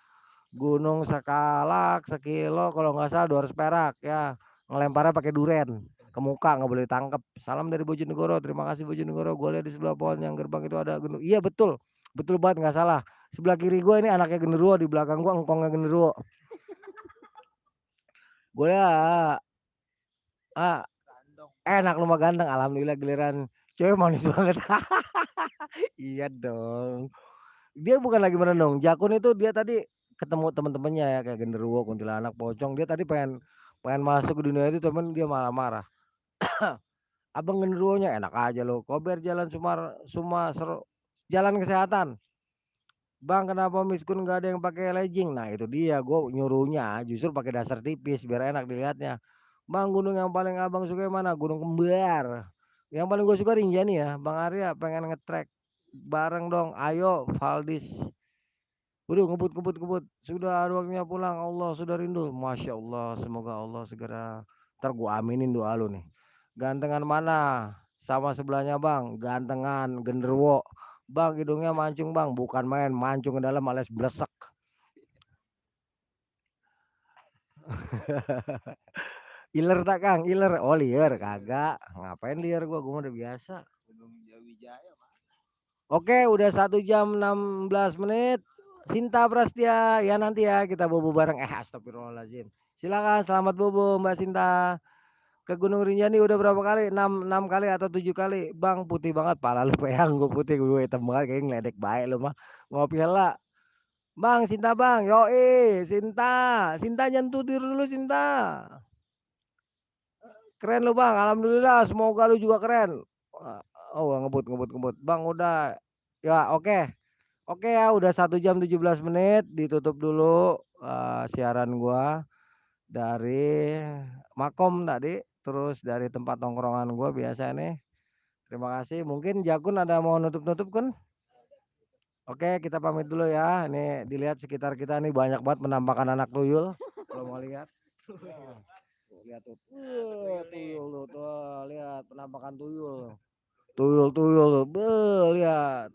S4: Gunung Sakalak sekilo kalau nggak salah 200 perak ya. Ngelemparnya pakai duren ke muka, nggak boleh ditangkap. Salam dari Bojonegoro, terima kasih Bojonegoro. Gue lihat di sebelah pohon yang gerbang itu ada gunung. Iya betul, betul banget nggak salah. Sebelah kiri gue ini anaknya genderuwo, di belakang gue engkongnya genderuwo. Gue ya enak lu mah ganteng, alhamdulillah giliran cewek manis banget. Iya dong. Dia bukan lagi merenung. Jakun itu dia tadi ketemu teman-temannya ya kayak genderuwo, kuntilanak, pocong. Dia tadi pengen pengen masuk ke dunia itu, temen dia malah marah. Abang genderuwonya enak aja lo. Kober jalan jalan kesehatan. Bang kenapa miskun nggak ada yang pakai legging? Nah itu dia, gue nyuruhnya justru pakai dasar tipis biar enak dilihatnya. Bang gunung yang paling abang suka yang mana? Gunung Kembar. Yang paling gue suka Rinjani ya. Bang Arya pengen nge-track bareng dong. Ayo Valdis. Udah ngebut. Sudah ada waktunya pulang. Allah sudah rindu. Masya Allah. Semoga Allah segera. Ntar gue aminin doa lu nih. Gantengan mana? Sama sebelahnya bang. Gantengan genderuwo. Bang hidungnya mancung bang. Bukan main. Mancung ke dalam alias blesek. Iler tak Kang? Iler. Oh liar. Kagak. Ngapain liar gua udah biasa. Oke udah 1 jam 16 menit. Sinta Prastia. Ya nanti ya kita bobo bareng. Astagfirullahaladzim. Silakan selamat bobo Mbak Sinta. Ke Gunung Rinjani udah berapa kali? 6 kali atau 7 kali. Bang putih banget. Pala lu peyang. Gue putih. Gue hitam banget. Kayaknya ngeledek baik lu mah. Ngopi lah. Bang Sinta bang. Yoi. Sinta. Sinta jangan tidur dulu Sinta. Keren lu bang. Alhamdulillah. Semoga lu juga keren. Oh ngebut. Bang udah. Ya oke. Oke ya udah 1 jam 17 menit. Ditutup dulu siaran gua. Dari Makom tadi. Terus dari tempat tongkrongan gua biasa nih. Terima kasih. Mungkin Jakun ada mau nutup-nutup kan? Oke kita pamit dulu ya. Ini dilihat sekitar kita nih banyak banget penampakan anak tuyul. Kalau mau lihat. Lihat tuh. Tuyul tuh. Lihat penampakan tuyul. Tuyul. Lihat.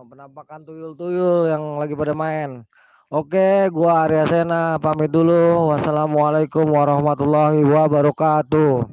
S4: Penampakan tuyul-tuyul yang lagi pada main. Oke, gua Arya Sena pamit dulu. Wassalamualaikum warahmatullahi wabarakatuh.